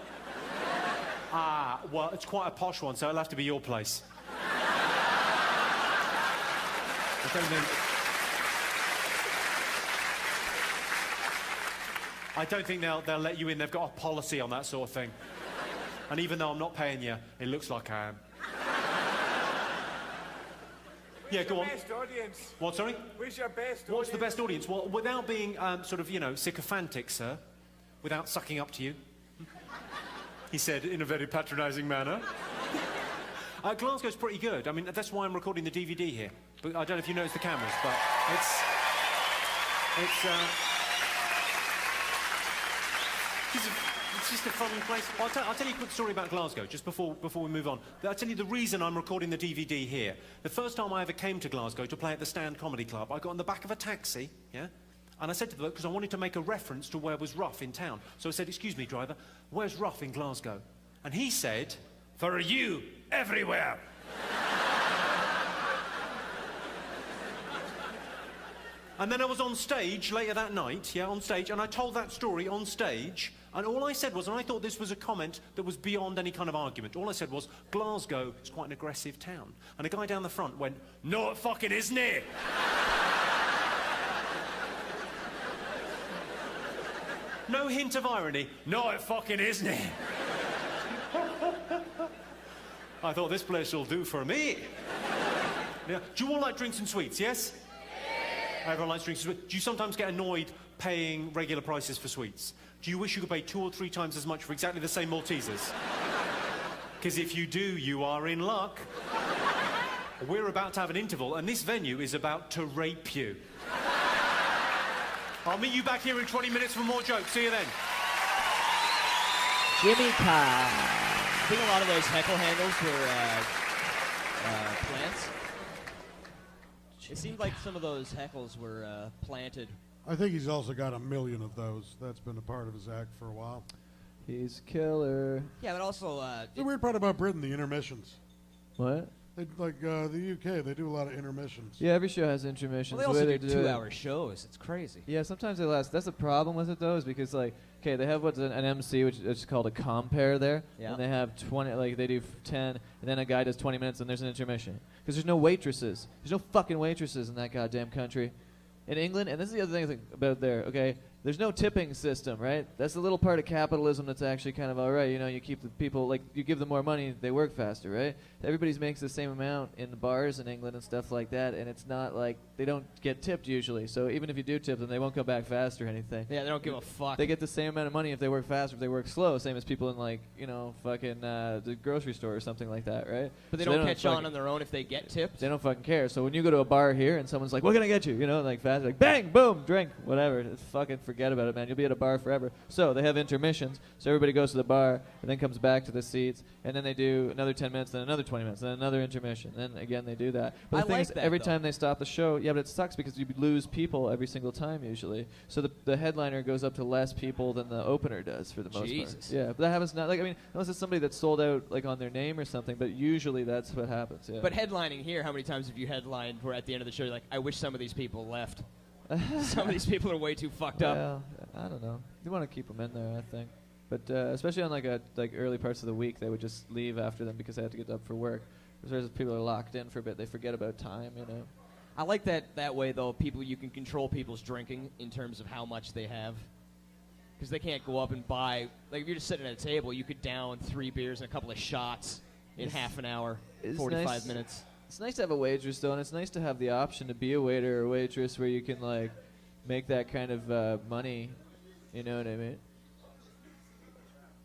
Ah, well, it's quite a posh one, so it'll have to be your place. I don't think... I don't think they'll let you in. They've got a policy on that sort of thing. And even though I'm not paying you, it looks like I am. Yeah, go on. Where's your best audience? What, sorry? Where's your best audience? What's the best audience? Well, without being sort of, sycophantic, sir, without sucking up to you, he said in a very patronising manner. Glasgow's pretty good. I mean, that's why I'm recording the DVD here. But I don't know if you noticed the cameras, but it's just a fun place. Well, I'll tell you a quick story about Glasgow, just before we move on. I'll tell you the reason I'm recording the DVD here. The first time I ever came to Glasgow to play at the Stand Comedy Club, I got in the back of a taxi, yeah? And I said to the bloke, because I wanted to make a reference to where was rough in town. So I said, excuse me, driver, where's rough in Glasgow? And he said, for you, everywhere. And then I was on stage later that night, yeah, on stage, and I told that story on stage, and all I said was, and I thought this was a comment that was beyond any kind of argument, all I said was, Glasgow is quite an aggressive town. And a guy down the front went, no, it fucking isn't it? No hint of irony, no, it fucking isn't it? I thought this place will do for me. Yeah. Do you all like drinks and sweets, yes? Everyone likes drinks and sweets. Do you sometimes get annoyed paying regular prices for sweets? Do you wish you could pay 2 or 3 times as much for exactly the same Maltesers? Because if you do, you are in luck. We're about to have an interval, and this venue is about to rape you. I'll meet you back here in 20 minutes for more jokes. See you then. Jimmy Carr. I think a lot of those heckle handles were plants. It seemed like some of those heckles were planted. I think he's also got 1 million of those. That's been a part of his act for a while. He's killer. Yeah, but also... the weird part about Britain, the intermissions. What? Like the UK, they do a lot of intermissions. Yeah, every show has intermissions. Well, they also do do 2-hour shows. It's crazy. Yeah, sometimes they last. That's the problem with it, though, is because, like, okay, they have what's an MC, which is called a compare there. Yeah. And they have 20, like, they do 10, and then a guy does 20 minutes, and there's an intermission. Because there's no waitresses. There's no fucking waitresses in that goddamn country. In England, and this is the other thing about there, okay, there's no tipping system, right? That's the little part of capitalism that's actually kind of all right. You know, you keep the people, like, you give them more money, they work faster, right? Everybody makes the same amount in the bars in England and stuff like that, and it's not like, they don't get tipped usually. So even if you do tip them, they won't come back fast or anything. Yeah, they don't give a fuck. They get the same amount of money if they work fast or if they work slow, same as people in, like, you know, fucking the grocery store or something like that, right? But they don't catch on their own if they get tipped? They don't fucking care. So when you go to a bar here and someone's like, what can I get you? You know, like fast, like, bang, boom, drink, whatever. It's fucking forget about it, man. You'll be at a bar forever. So they have intermissions. So everybody goes to the bar and then comes back to the seats, and then they do another 10 minutes, then another 20 minutes, then another intermission. Then again they do that. But I the thing like is, that, every though. time they stop the show, yeah, but it sucks because you lose people every single time usually. So the headliner goes up to less people than the opener does for the most Jesus. part. Yeah, but that happens not. Like, I mean, unless it's somebody that's sold out like on their name or something. But usually that's what happens. Yeah. But headlining here, how many times have you headlined where at the end of the show you're like, I wish some of these people left. Some of these people are way too fucked up. Well, I don't know. You want to keep them in there, I think. But especially on like early parts of the week, they would just leave after them because they had to get up for work. Whereas if people are locked in for a bit, they forget about time, you know. I like that way, though. You can control people's drinking in terms of how much they have. Because they can't go up and buy, like if you're just sitting at a table, you could down 3 beers and a couple of shots in half an hour, 45 minutes. It's nice to have a waitress, though, and it's nice to have the option to be a waiter or waitress where you can, like, make that kind of money, you know what I mean?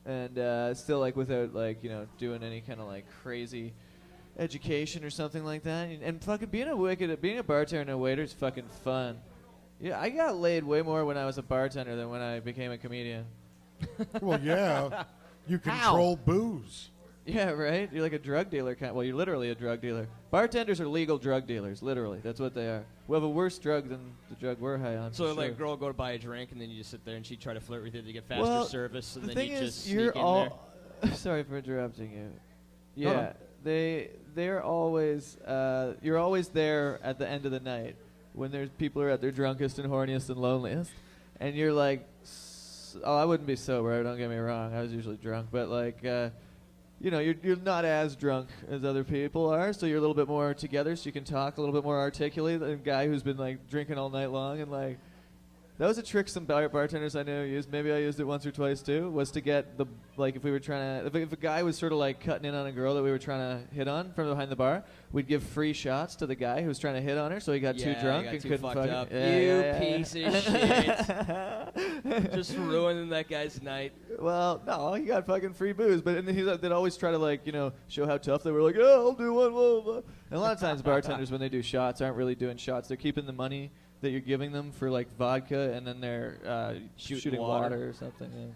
And still, like, without, like, you know, doing any kind of, like, crazy education or something like that. And fucking being a bartender and a waiter is fucking fun. Yeah, I got laid way more when I was a bartender than when I became a comedian. Well, yeah. You control booze. Yeah, right? You're like a drug dealer. Well, you're literally a drug dealer. Bartenders are legal drug dealers, literally. That's what they are. We have a worse drug than the drug we're high on. So, for like, a sure. girl go to buy a drink, and then you just sit there, and she'd try to flirt with you to get faster service, and the then thing you is, just sneak you're in all sorry for interrupting you. Yeah, they're always you're always there at the end of the night when there's people are at their drunkest and horniest and loneliest, and you're like, I wouldn't be sober. Don't get me wrong. I was usually drunk, but like. You know, you're not as drunk as other people are, so you're a little bit more together, so you can talk a little bit more articulately than a guy who's been, like, drinking all night long. And, like, that was a trick some bartenders I know used. Maybe I used it once or twice, too, was to get the, like, if we were trying to, if a guy was sort of, like, cutting in on a girl that we were trying to hit on from behind the bar, we'd give free shots to the guy who was trying to hit on her, so he got too drunk and couldn't fuck up. Yeah, Piece of shit. Just ruining that guy's night. Well, no, he got fucking free booze, but and they'd always try to, like, you know, show how tough they were. Like, I'll do one, blah, blah. And a lot of times bartenders, when they do shots, aren't really doing shots. They're keeping the money that you're giving them for, like, vodka, and then they're shooting water or something.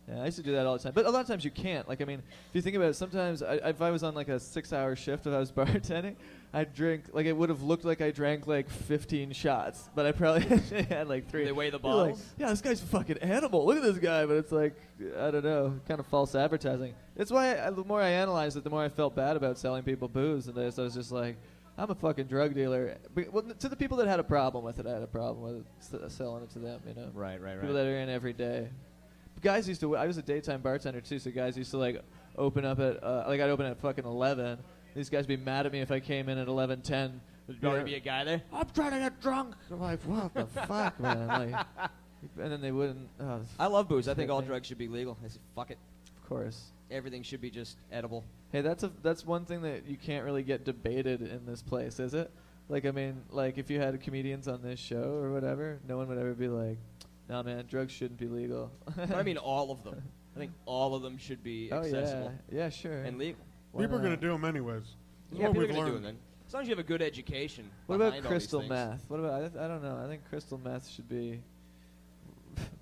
Yeah, I used to do that all the time. But a lot of times you can't. Like, I mean, if you think about it, sometimes if I was on, like, a 6-hour shift, if I was bartending, I'd drink, like, it would have looked like I drank, like, 15 shots. But I probably had, like, 3. They weigh the You're bottles? like, yeah, this guy's a fucking animal. Look at this guy. But it's like, I don't know, kind of false advertising. It's why the more I analyzed it, the more I felt bad about selling people booze. And so I was just like, I'm a fucking drug dealer. But, well, to the people that had a problem with it, I had a problem with selling it to them, you know? Right. People that are in every day. Guys used to. I was a daytime bartender too, so guys used to like open up at like I'd open at fucking 11. These guys would be mad at me if I came in at 11:10. There's going to be a guy there. I'm trying to get drunk. I'm like, what the fuck, man? Like, and then they wouldn't. I love booze. I think all drugs should be legal. I said, fuck it. Of course. Everything should be just edible. Hey, that's one thing that you can't really get debated in this place, is it? Like, I mean, like if you had comedians on this show or whatever, no one would ever be like, nah, man, drugs shouldn't be legal. But I mean all of them. I think all of them should be accessible. Yeah, sure. And legal. People are going to do them anyways. Yeah, people are going to do them then. As long as you have a good education. What about behind all these crystal things. meth? What about, I don't know. I think crystal meth should be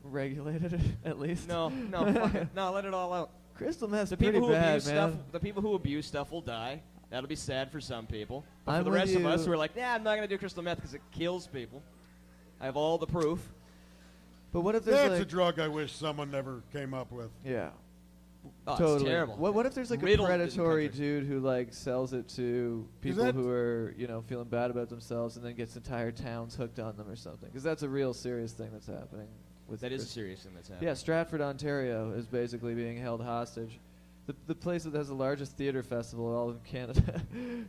regulated at least. No, fuck it. No, let it all out. Crystal meth's The pretty people who bad, abuse man. stuff, the people who abuse stuff will die. That'll be sad for some people. But I'm for the with rest of us you. who are like, yeah, I'm not going to do crystal meth because it kills people. I have all the proof. But what if there's That's like a drug I wish someone never came up with. yeah, Oh, totally. it's terrible. What if there's like Riddled a in the predatory country. dude who like sells it to people that- who are feeling bad about themselves and then gets entire towns hooked on them or something? Because that's a real serious thing that's happening. With That is a crystal- serious thing that's happening. Yeah, Stratford, Ontario is basically being held hostage. The place that has the largest theater festival in all of Canada.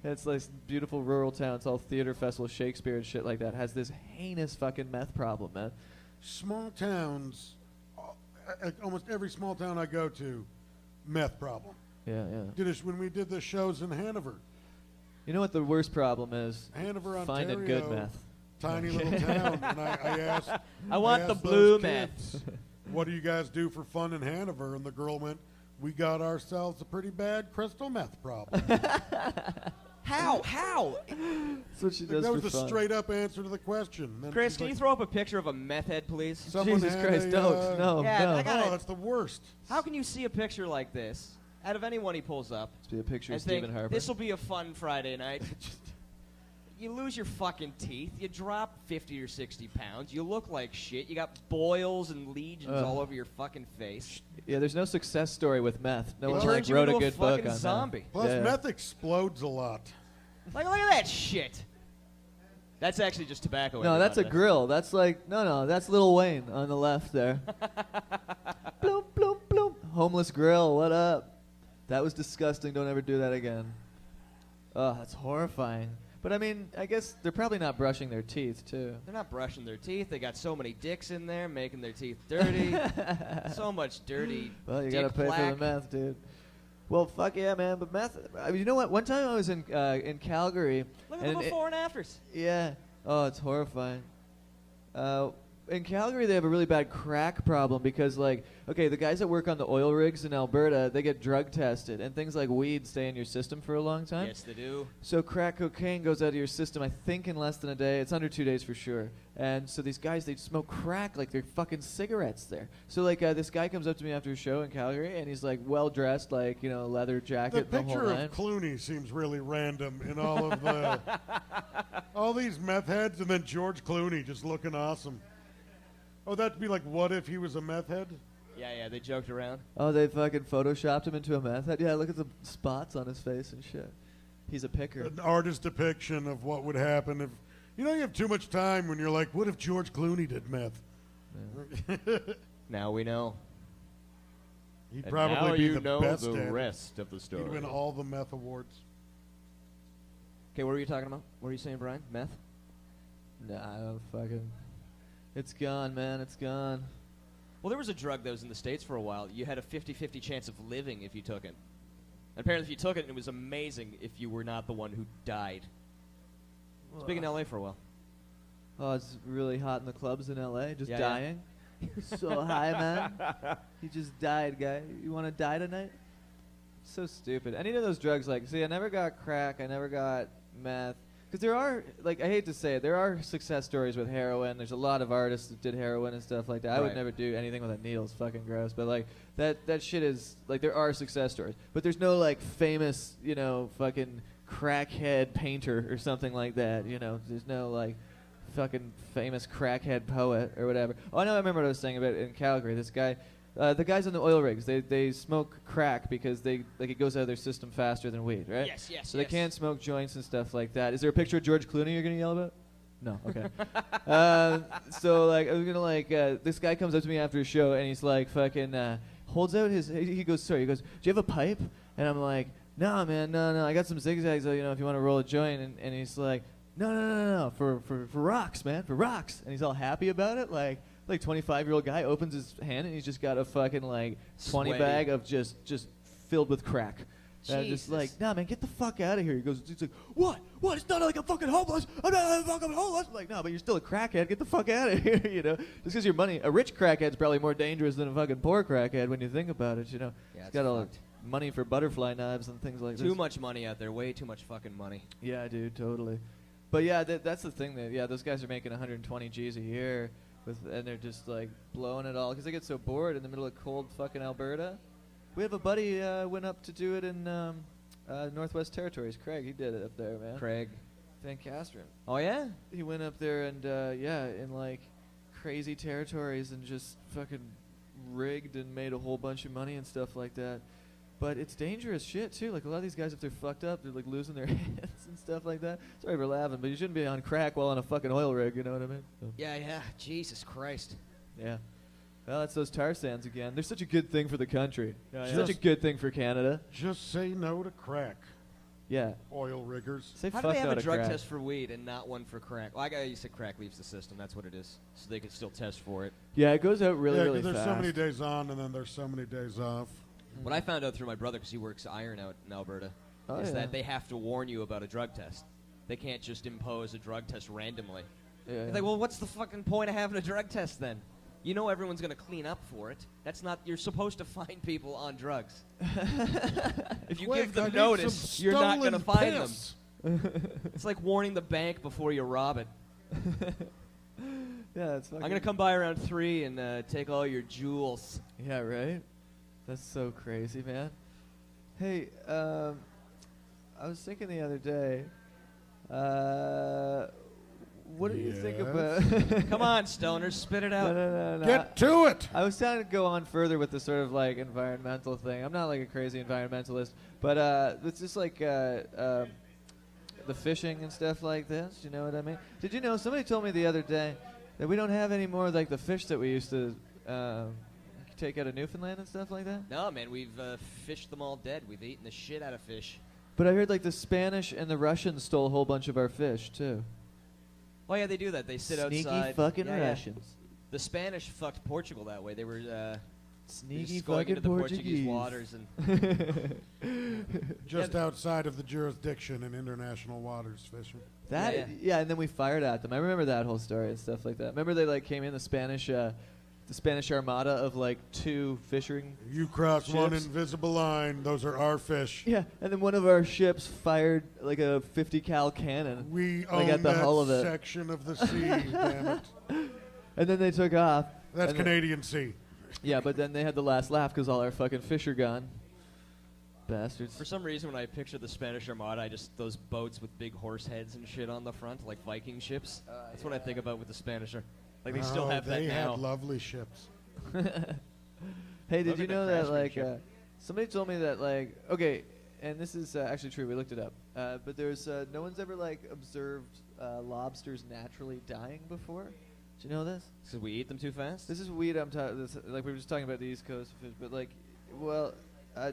It's like this beautiful rural town. It's all theater festival, Shakespeare and shit like that. Has this heinous fucking meth problem, man. Small towns, almost every small town I go to, meth problem. Yeah. When we did the shows in Hanover. You know what the worst problem is? Hanover, Ontario. Finding good meth. Tiny little town. And I asked, I want the asked blue those meth. kids, what do you guys do for fun in Hanover? And the girl went, we got ourselves a pretty bad crystal meth problem. How? That's what she does That for was the fun. straight up answer to the question. Then Chris, she's can like, you throw up a picture of a meth head, please? someone Jesus had Christ, a, don't. No, Yeah, no. I got- Oh, that's the worst. How can you see a picture like this out of anyone he pulls up Let's be a picture of and think, Stephen Harper. this will be a fun Friday night? You lose your fucking teeth. You drop 50 or 60 pounds. You look like shit. You got boils and legions Ugh. all over your fucking face. Yeah, there's no success story with meth. No It one turns like you wrote a into a good book fucking on zombie. Plus, Yeah. meth explodes a lot. Like, look at that shit. That's actually just tobacco. No, that's a everybody. grill. That's like no, that's Lil Wayne on the left there. Bloop bloop bloop. Homeless grill. What up? That was disgusting. Don't ever do that again. Oh, that's horrifying. But I mean, I guess they're probably not brushing their teeth too. They're not brushing their teeth. They got so many dicks in there making their teeth dirty. So much dirty. Well, you dick gotta pay plaque. for the meth, dude. Well, fuck yeah, man. But meth. I mean, you know what? One time I was in Calgary. Look at the and before and afters. Yeah. Oh, it's horrifying. In Calgary, they have a really bad crack problem because, like, okay, the guys that work on the oil rigs in Alberta, they get drug tested, and things like weed stay in your system for a long time. Yes, they do. So crack cocaine goes out of your system, I think, in less than a day. It's under 2 days for sure. And so these guys, they smoke crack like they're fucking cigarettes there. So, like, this guy comes up to me after a show in Calgary, and he's, like, well-dressed, like, you know, leather The jacket, the whole picture nine. of Clooney seems really random in all of the all these meth heads, and then George Clooney just looking awesome. Oh, that'd be like, what if he was a meth head? Yeah, they joked around. Oh, they fucking photoshopped him into a meth head? Yeah, look at the spots on his face and shit. He's a picker. An artist depiction of what would happen if, you know, you have too much time when you're like, what if George Clooney did meth? Now we know. He'd And probably now be you the know best the at it. rest of the story. He'd win all the meth awards. Okay, what were you talking about? What were you saying, Brian? Meth? Nah, I don't fucking... It's gone, man. It's gone. Well, there was a drug that was in the States for a while. You had a 50-50 chance of living if you took it. And apparently, if you took it, it was amazing if you were not the one who died. It was big in L.A. for a while. Oh, it's really hot in the clubs in L.A. Just Yeah, dying. So high, man. You just died, guy. You want to die tonight? So stupid. Any of those drugs, like, see, I never got crack. I never got meth. Because there are, like, I hate to say it, there are success stories with heroin. There's a lot of artists that did heroin and stuff like that. I would Right. never do anything with a needle. It's fucking gross. But, like, that shit is, like, there are success stories. But there's no, like, famous, you know, fucking crackhead painter or something like that. You know, there's no, like, fucking famous crackhead poet or whatever. Oh, I know, I remember what I was saying about in Calgary. This guy, the guys on the oil rigs, they smoke crack because it goes out of their system faster than weed, right? Yes, yes, So yes. they can't smoke joints and stuff like that. Is there a picture of George Clooney you're gonna yell about? No. Okay. So like I was gonna like this guy comes up to me after a show and he's like fucking holds out his he goes do you have a pipe? And I'm like, nah man, no, I got some zigzags, you know, if you want to roll a joint. And he's like, no, for rocks, man, for rocks. And he's all happy about it, like 25-year-old guy opens his hand and he's just got a fucking like 20 Sweaty. bag of just filled with crack. And I'm just Jesus. like, nah, man, get the fuck out of here. He's like, what? It's not like I'm fucking homeless. I'm not fucking homeless. I'm like, no, but you're still a crackhead. Get the fuck out of here, you know? Just because your money, a rich crackhead's probably more dangerous than a fucking poor crackhead when you think about it, you know? Yeah, He's it's got all fucked. the money for butterfly knives and things like Too this. much money out there. Way too much fucking money. Yeah, dude, totally. But yeah, that's the thing. That those guys are making 120 G's a year, and they're just like blowing it all because they get so bored in the middle of cold fucking Alberta. We have a buddy went up to do it in Northwest Territories. Craig, he did it up there, man. Craig. Van Castron. Oh, yeah? He went up there and in like crazy territories and just fucking rigged and made a whole bunch of money and stuff like that. But it's dangerous shit too. Like a lot of these guys, if they're fucked up, they're like losing their hands and stuff like that. Sorry for laughing, but you shouldn't be on crack while on a fucking oil rig. You know what I mean? So, Yeah. Jesus Christ. yeah. Well, that's those tar sands again. They're such a good thing for the country. Yeah, Such a good thing for Canada. Just say no to crack, Yeah. oil riggers. Say How fuck do they have no a to drug crack. test for weed and not one for crack? Well, I got used to crack leaves the system. That's what it is. So they can still test for it. Yeah, it goes out really, yeah, really 'cause there's fast. so many days on and then there's so many days off. What I found out through my brother, because he works iron out in Alberta, Oh, is yeah. that they have to warn you about a drug test. They can't just impose a drug test randomly. Yeah, It's yeah. like, well, what's the fucking point of having a drug test then? You know everyone's going to clean up for it. That's not. You're supposed to find people on drugs. If you Quick, give them I need notice, some you're not going to stolen find them. piss. It's like warning the bank before you rob it. Yeah, it's fucking... I'm gonna come by around 3 and take all your jewels. Yeah, right? That's so crazy, man. Hey, I was thinking the other day, what do you think about... Come on, stoners, spit it out. No. Get to it! I was trying to go on further with the sort of like environmental thing. I'm not like a crazy environmentalist, but it's just like the fishing and stuff like this. You know what I mean? Did you know, somebody told me the other day that we don't have any more like the fish that we used to take out of Newfoundland and stuff like that? No, man, we've fished them all dead. We've eaten the shit out of fish. But I heard like the Spanish and the Russians stole a whole bunch of our fish too. Oh yeah, they do that. They sit Sneaky outside. fucking Yeah, Russians. The Spanish fucked Portugal that way. They were Sneaky just going into fucking the Portuguese waters and Just outside of the jurisdiction in international waters fishing. That Yeah. and then we fired at them. I remember that whole story and stuff like that. Remember they like came in the Spanish armada of like 2 fishing. You cross one ships. invisible line, those are our fish. Yeah, and then one of our ships fired like a 50 cal cannon. We like own at the that hull of it. section of the sea, damn it. And then they took off. That's and then- Canadian Sea. Yeah, but then they had the last laugh because all our fucking fish are gone. Bastards. for some reason when I picture the Spanish Armada, I just those boats with big horse heads and shit on the front, like Viking ships. That's what I think about with the Spanish. Like they still have that They now. had lovely ships. Hey, did Look you at the know that craftsmanship. like somebody told me that like okay, and this is actually true. We looked it up, but there's no one's ever like observed lobsters naturally dying before. Do you know this? So we eat them too fast. This is weed. Like we were just talking about the East Coast fish, but like, well,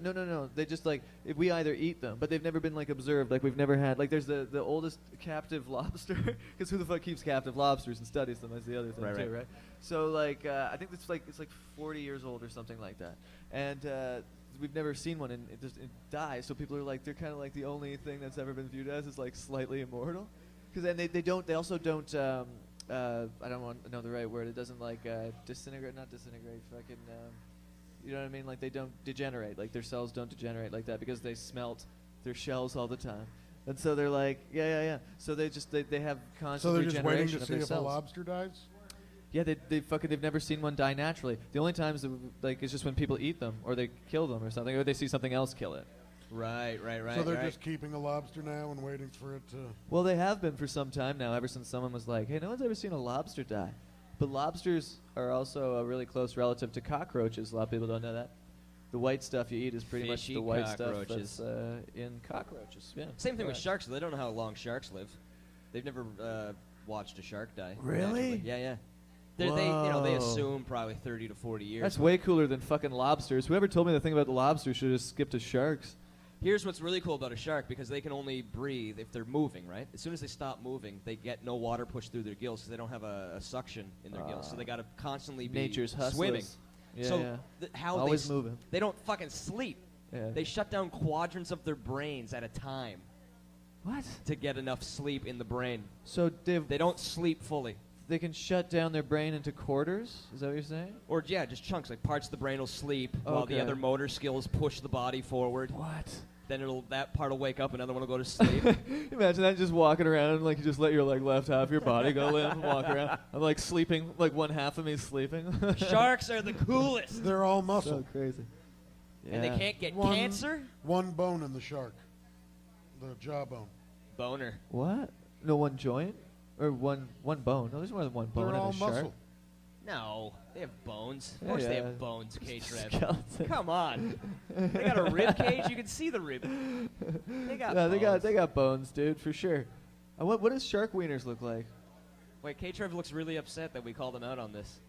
no. They just like if we either eat them, but they've never been like observed. Like we've never had like there's the oldest captive lobster because who the fuck keeps captive lobsters and studies them? That's the other thing too, right? So like I think it's like 40 years old or something like that, and we've never seen one and it dies. So people are like they're kind of like the only thing that's ever been viewed as is like slightly immortal, because then they also don't. I don't want to know the right word. It doesn't like disintegrate, not disintegrate. Fucking, you know what I mean? Like they don't degenerate. Like their cells don't degenerate like that because they smelt their shells all the time. And so they're like, yeah. So they have constant So they're just waiting regeneration to of see their if a cells. lobster dies? Yeah, they've never seen one die naturally. The only times like it's just when people eat them or they kill them or something, or they see something else kill it. Right. So they're just keeping a lobster now and waiting for it to... Well, they have been for some time now, ever since someone was like, hey, no one's ever seen a lobster die. But lobsters are also a really close relative to cockroaches. A lot of people don't know that. The white stuff you eat is pretty much Fishy the white stuff cockroaches. that's in cockroaches. Yeah. Same thing with Correct. sharks. They don't know how long sharks live. They've never watched a shark die. Really? naturally. Yeah. They Whoa. assume probably 30 to 40 years. That's way cooler than fucking lobsters. Whoever told me the thing about the lobsters should have skipped to sharks. Here's what's really cool about a shark, because they can only breathe if they're moving, right? As soon as they stop moving, they get no water pushed through their gills because they don't have a suction in their gills. So they got to constantly be Nature's hustlers. swimming. Yeah, so yeah. How Always they moving. They don't fucking sleep. Yeah. They shut down quadrants of their brains at a time What? to get enough sleep in the brain. So They don't sleep fully. they can shut down their brain into quarters? Is that what you're saying? Or, yeah, just chunks. Like parts of the brain will sleep while the Okay. other motor skills push the body forward. What? Then that part will wake up, another one will go to sleep. Imagine that, just walking around and like you just let your like left half of your body go limp and walk around. I'm like sleeping, like one half of me is sleeping. Sharks are the coolest. They're all So muscle. crazy. And they Yeah. can't get One- cancer? One bone in the shark. The jawbone. Boner. What? No, one joint or one bone? No, there's more than one bone They're in all a shark. muscle. No, they have bones. Of Yeah, course they yeah. have bones, K-Trev. Skeleton. Come on. They got a rib cage. You can see the rib. They got Yeah, bones. they got bones, dude, for sure. What does shark wieners look like? Wait, K-Trev looks really upset that we called him out on this.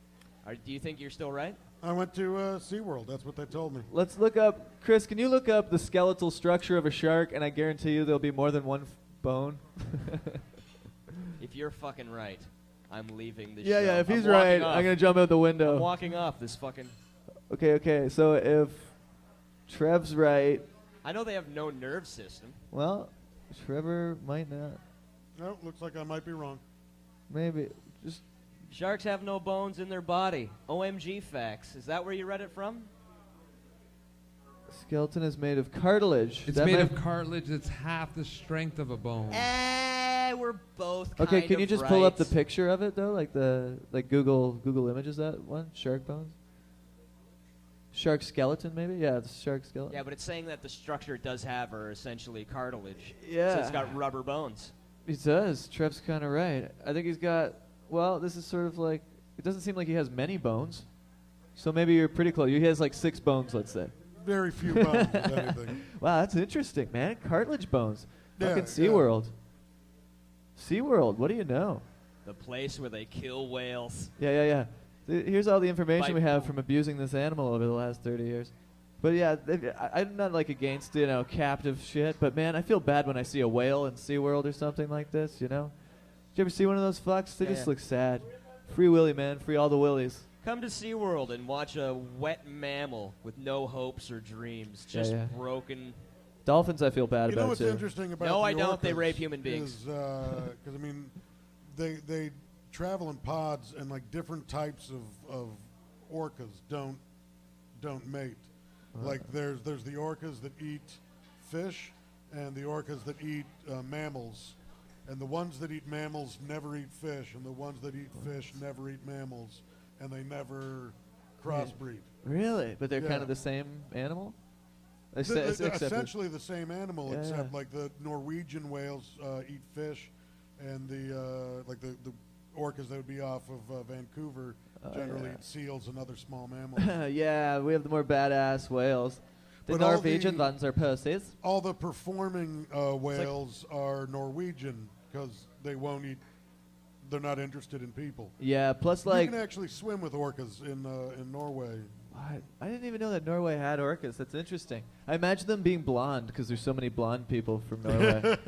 Do you think you're still right? I went to SeaWorld. That's what they told me. Let's look up, Chris. Can you look up the skeletal structure of a shark? And I guarantee you there'll be more than one bone. If you're fucking right, I'm leaving this Yeah, show. yeah. If I'm he's walking right, off. I'm gonna jump out the I'm window. walking off this fucking... Okay. So if Trev's right, I know they have no nerve system. well, Trevor might not. No, looks like I might be wrong. Maybe just Sharks have no bones in their body. OMG facts. Is that where you read it from? Skeleton is made of cartilage. It's That made might- of cartilage that's half the strength of a bone. We're both Okay, kind can you of just pull up the right. picture of it though, like Google Images that one? Shark bones. Shark skeleton, maybe? Yeah, the shark skeleton. Yeah, but it's saying that the structure it does have are essentially cartilage. Yeah. So it's got rubber bones. He does. Trev's kind of right. I think he's got. Well, this is sort of like. It doesn't seem like he has many bones. So maybe you're pretty close. He has like 6 bones, let's say. Very few bones, if anything. Wow, that's interesting, man. Cartilage bones. Yeah, Fucking yeah. SeaWorld. SeaWorld, what do you know? The place where they kill whales. Yeah. Here's all the information By we have poop. from abusing this animal over the last 30 years. But yeah, I'm not like against, captive shit, but man, I feel bad when I see a whale in SeaWorld or something like this, Did you ever see one of those fucks? They Yeah, just yeah. look sad. Free Willy, man. Free all the willies. Come to SeaWorld and watch a wet mammal with no hopes or dreams. Yeah, Just yeah. broken. Dolphins I feel bad You know about what's too. interesting about No, the I don't. They orcas rape human beings. Because I mean, they travel in pods, and like different types of orcas don't mate. Like there's the orcas that eat fish, and the orcas that eat mammals, and the ones that eat mammals never eat fish, and the ones that eat fish never eat mammals, and they never crossbreed. Really? But they're kind Yeah. of the same animal? They're Except essentially the same animal, Yeah, except yeah. like the Norwegian whales eat fish, and the orcas that would be off of Vancouver generally yeah. eat seals and other small mammals. yeah, we have the more badass whales. The But all Norwegian the- ones are pussies. All the performing whales are Norwegian because they won't eat. They're not interested in people. Yeah, plus You like can actually swim with orcas in Norway. I didn't even know that Norway had orcas. That's interesting. I imagine them being blonde because there's so many blonde people from Norway.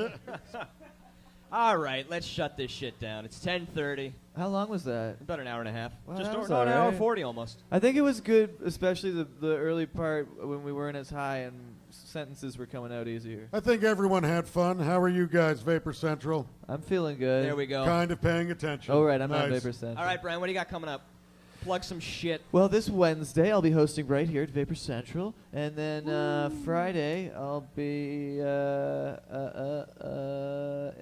All right, let's shut this shit down. It's 10:30. How long was that? About an hour and a half. Well, Just that was an hour alright. 40 almost. I think it was good, especially the early part when we weren't as high and sentences were coming out easier. I think everyone had fun. How are you guys, Vapor Central? I'm feeling good. There we go. Kind of paying attention. Oh, right, I'm not Nice. Vapor Central. All right, Brian, what do you got coming up? Plug some shit. Well, this Wednesday I'll be hosting right here at Vapor Central, and then Friday I'll be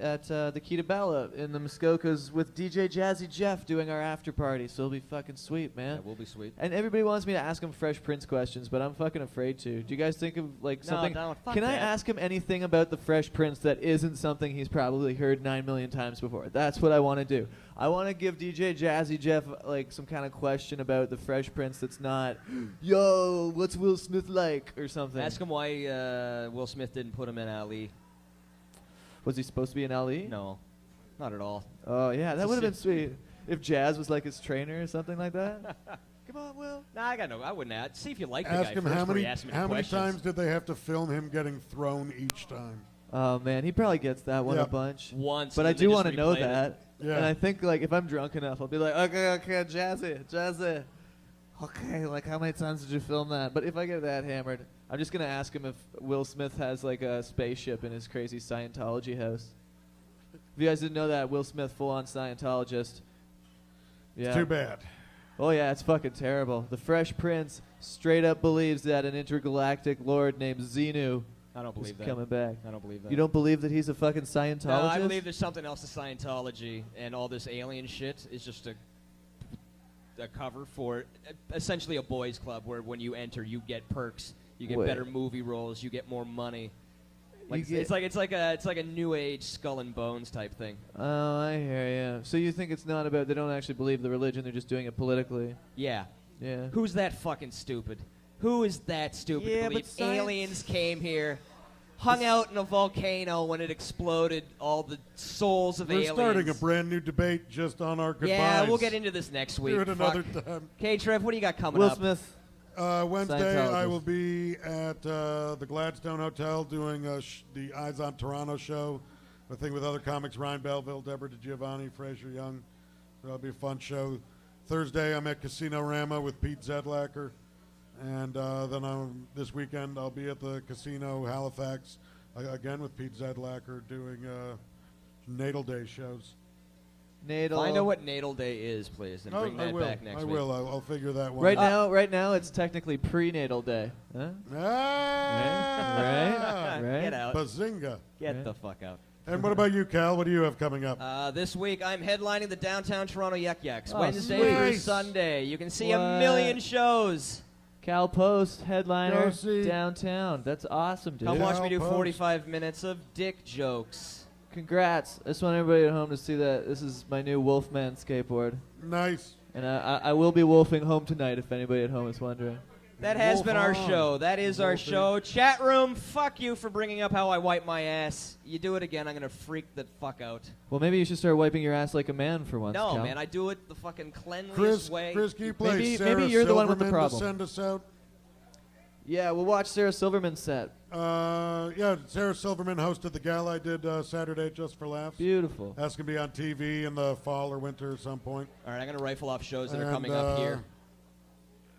at the Key to Bella in the Muskokas with DJ Jazzy Jeff doing our after party. So it'll be fucking sweet, man. That will be sweet. And everybody wants me to ask him Fresh Prince questions, but I'm fucking afraid to. Do you guys think of like No, something? no, fuck Can I that. ask him anything about the Fresh Prince that isn't something he's probably heard 9 million times before? That's what I want to do. I want to give DJ Jazzy Jeff like some kind of question about the Fresh Prince that's not, yo, what's Will Smith like or something. Ask him why Will Smith didn't put him in Ali. Was he supposed to be in Ali? No, not at all. Oh yeah, that It's would have been just- sweet if Jazz was like his trainer or something like that. Come on, Will. Nah, I wouldn't ask. See if you like the Ask guy him first how before many you ask him how any many questions. times did they have to film him getting thrown each time? Oh man, he probably gets that one a Yep. bunch. Once, But and I then they do just want to know replayed it. that. Yeah. And I think like if I'm drunk enough, I'll be like, okay, Jazzy. Okay, like how many times did you film that? But if I get that hammered, I'm just gonna ask him if Will Smith has like a spaceship in his crazy Scientology house. If you guys didn't know that, Will Smith, full-on Scientologist. Yeah. It's too bad. Oh yeah, it's fucking terrible. The Fresh Prince straight up believes that an intergalactic lord named Xenu I don't is believe that. coming back. I don't believe that. You don't believe that he's a fucking Scientologist? No, I believe there's something else to Scientology, and all this alien shit is just a cover for essentially a boys' club where when you enter, you get perks, you get Wait. better movie roles, you get more money. Like You get- it's like a new age Skull and Bones type thing. Oh, I hear you. So you think it's not about, they don't actually believe the religion, they're just doing it politically. Yeah. Yeah. Who's that fucking stupid? Who is that stupid Yeah, to but believe science- aliens came here, hung out in a volcano when it exploded, all the souls of We're aliens. starting a brand new debate just on our goodbyes. Yeah, we'll get into this next week. Do it another Fuck. time. Okay, Trev, what do you got coming Will up? Smith. Wednesday, I Scientologist. will be at the Gladstone Hotel doing the Eyes on Toronto show. I think with other comics, Ryan Belville, Deborah DiGiovanni, Fraser Young. That'll be a fun show. Thursday, I'm at Casino Rama with Pete Zedlacker. And then this weekend, I'll be at the Casino Halifax, again with Pete Zedlacker, doing natal day shows. Natal. Find out what Natal Day is, please, and bring that back next week. I will. I'll figure that one Right out. right now, it's technically prenatal day. Huh? Right. Get out. Bazinga. Get the fuck out. And what about you, Cal? What do you have coming up? This week, I'm headlining the downtown Toronto Yuck Yucks. Oh, Wednesday sweet. through Sunday. You can see What? a million shows. Cal Post headliner Go see. downtown. That's awesome, dude. Come watch me do Post. 45 minutes of dick jokes. Congrats. I just want everybody at home to see that. This is my new Wolfman skateboard. Nice. And I will be wolfing home tonight if anybody at home is wondering. That has Wolf been our on. show. That is our Wolfing. show. Chat room, fuck you for bringing up how I wipe my ass. You do it again, I'm going to freak the fuck out. Well, maybe you should start wiping your ass like a man for once, No, Cal. man, I do it the fucking cleanliest Chris, way. can you play Maybe- Sarah maybe you're the one with the Silverman problem. to send us out? Yeah, we'll watch Sarah Silverman's set. Yeah, Sarah Silverman hosted the gala I did Saturday just for laughs. Beautiful. That's going to be on TV in the fall or winter at some point. All right, I'm going to rifle off shows that are And, coming up here.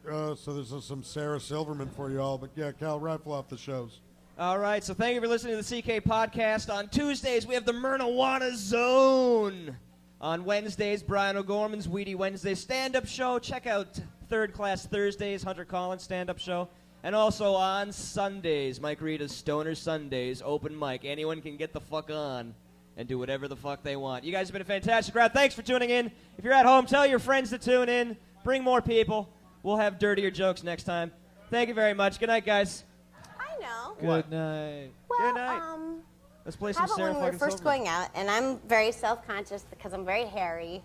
So there's some Sarah Silverman for you all. But yeah, Cal, rifle off the shows. All right, so thank you for listening to the CK Podcast. On Tuesdays, we have the Myrnawana Zone. On Wednesdays, Brian O'Gorman's Weedy Wednesday stand-up show. Check out Third Class Thursdays, Hunter Collins stand-up show. And also on Sundays, Mike Rita's Stoner Sundays, open mic. Anyone can get the fuck on and do whatever the fuck they want. You guys have been a fantastic crowd. Thanks for tuning in. If you're at home, tell your friends to tune in. Bring more people. We'll have dirtier jokes next time. Thank you very much. Good night, guys. I know. Good night. Well, Good night. Let's play some how about Sarah when we were fucking first Silverman. going out, and I'm very self-conscious because I'm very hairy,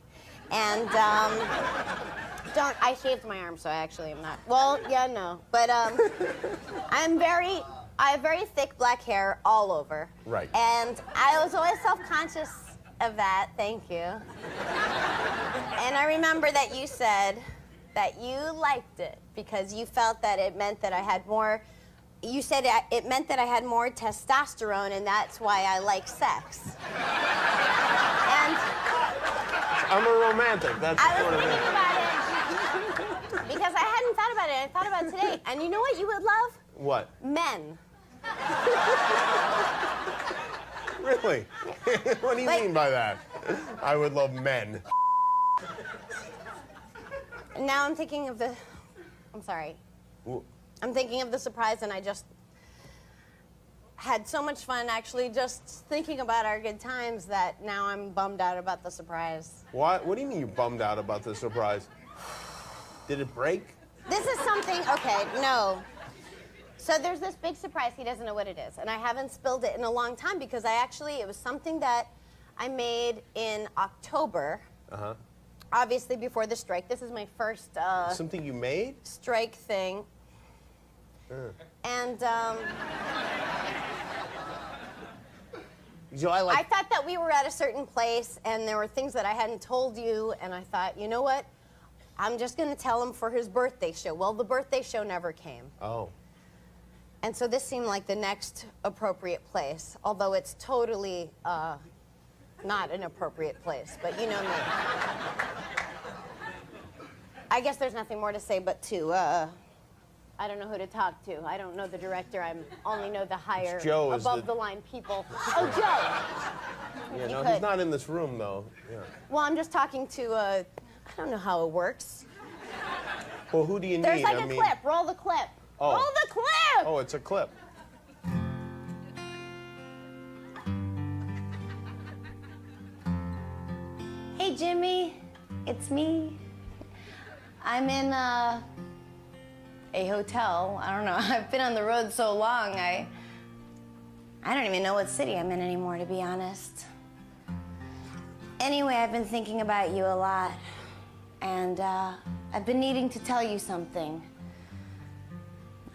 and I shaved my arm, so I actually am not. Well, yeah, no, but I have very thick black hair all over. Right. And I was always self-conscious of that. Thank you. And I remember that you said that you liked it because you felt that it meant that I had more. You said it meant that I had more testosterone, and that's why I like sex. And I'm a romantic. That's I sort was of thinking about it because I hadn't thought about it. I thought about it today. And you know what you would love? What? Men. Really? What do you Like- mean by that? I would love men. Now I'm thinking of the. I'm sorry. I'm thinking of the surprise, and I just had so much fun actually just thinking about our good times that now I'm bummed out about the surprise. What? What do you mean you're bummed out about the surprise? Did it break? This is something, okay, no. So there's this big surprise, he doesn't know what it is, and I haven't spilled it in a long time because it was something that I made in October, Uh-huh. obviously before the strike. This is my first Something you made? strike thing. And So I I thought that we were at a certain place and there were things that I hadn't told you, and I thought, you know what? I'm just going to tell him for his birthday show. Well, the birthday show never came. Oh. And so this seemed like the next appropriate place, although it's totally not an appropriate place, but you know me. I guess there's nothing more to say but to, I don't know who to talk to. I don't know the director. I only know the higher, Joe is above the line people. Oh, Joe! Yeah, You no, could. he's not in this room, though. Yeah. Well, I'm just talking to, I don't know how it works. Well, who do you There's need? like I a mean, clip. Roll the clip. Oh. Roll the clip! Oh, it's a clip. Hey, Jimmy. It's me. I'm in a hotel. I don't know. I've been on the road so long, I don't even know what city I'm in anymore, to be honest. Anyway, I've been thinking about you a lot. And I've been needing to tell you something.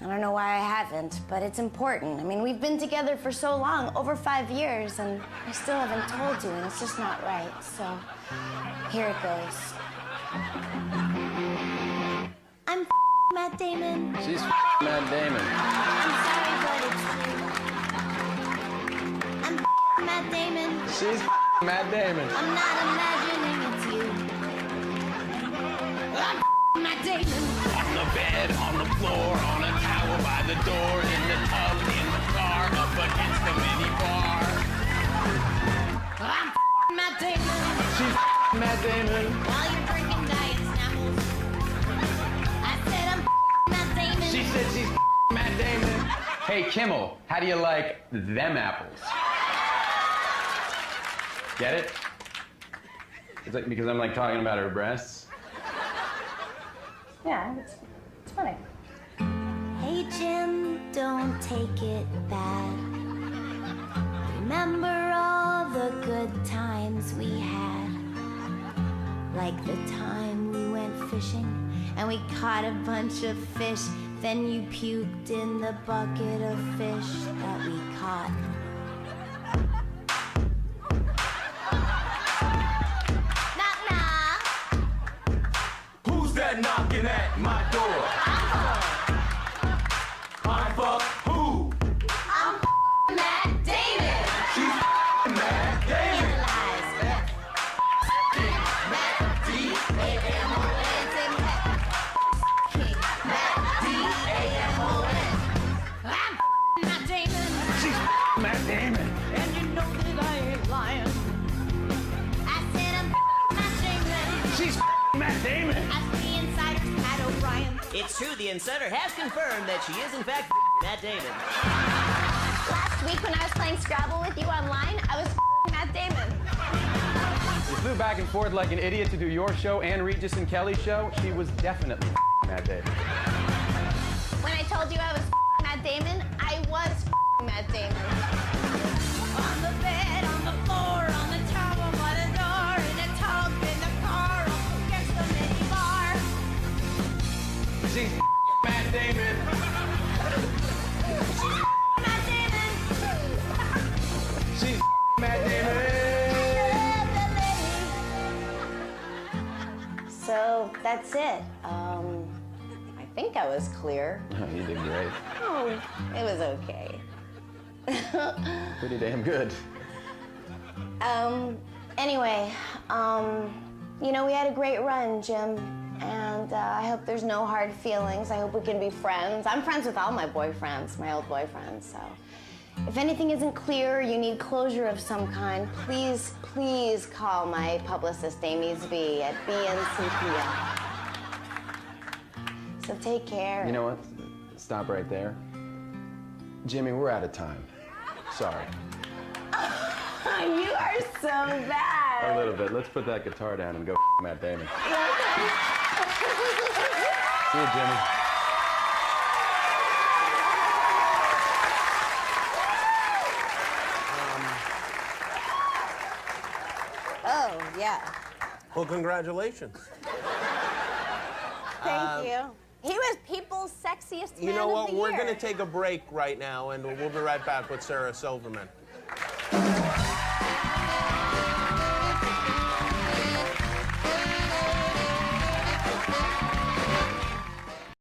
I don't know why I haven't, but it's important. I mean, we've been together for so long, over 5 years, and I still haven't told you, and it's just not right. So, here it goes. I'm Matt Damon. She's Matt Damon. I'm sorry, but it's true. I'm Matt Damon. She's Matt Damon. I'm not imagining it's you. I'm Matt Damon. On the bed, on the floor, on a towel by the door, in the tub, in the car, up against the mini bar. I'm Matt Damon. She's Hey, Kimmel, how do you like them apples? Get it? It's like because I'm like talking about her breasts. Yeah, it's funny. Hey, Jim, don't take it bad. Remember all the good times we had. Like the time we went fishing and we caught a bunch of fish. Then you puked in the bucket of fish that we caught. Knock, knock. Who's that knocking at my door? I fuck who? I'm Matt Damon. She's Matt Damon. Matt D-A-M-O-N. Matt D-A-M-O-N. I'm Matt Damon. She's Matt Damon. And you know that I ain't lying. I said I'm Matt Damon. She's Matt Damon. Ask the insiders, Pat O'Brien. It's true, the insider has confirmed that she is in fact Matt Damon. Last week when I was playing Scrabble with you online, I was Matt Damon. You flew back and forth like an idiot to do your show and Regis and Kelly's show. She was definitely Matt Damon. When I told you I was Matt Damon, I was Matt Damon. On the bed, on the floor, on the towel, by the door, in a tub, in the car, against the minibar. She's Matt Damon. Matt Damon. She's Matt Damon. So that's it. I think I was clear. Oh, you did great. Oh, it was okay. Pretty damn good. Anyway, you know, we had a great run, Jim, and I hope there's no hard feelings. I hope we can be friends. I'm friends with all my boyfriends, my old boyfriends, so if anything isn't clear or you need closure of some kind, please, please call my publicist, Amy B, at BNCPM. So take care. You know what? Stop right there. Jimmy, we're out of time. Sorry. You are so bad. A little bit. Let's put that guitar down and go Matt Damon. See you, Jimmy. Oh, yeah. Well, congratulations. Thank you. He was People's Sexiest You Man know of what? the We're Year. going to take a break right now, and we'll be right back with Sarah Silverman.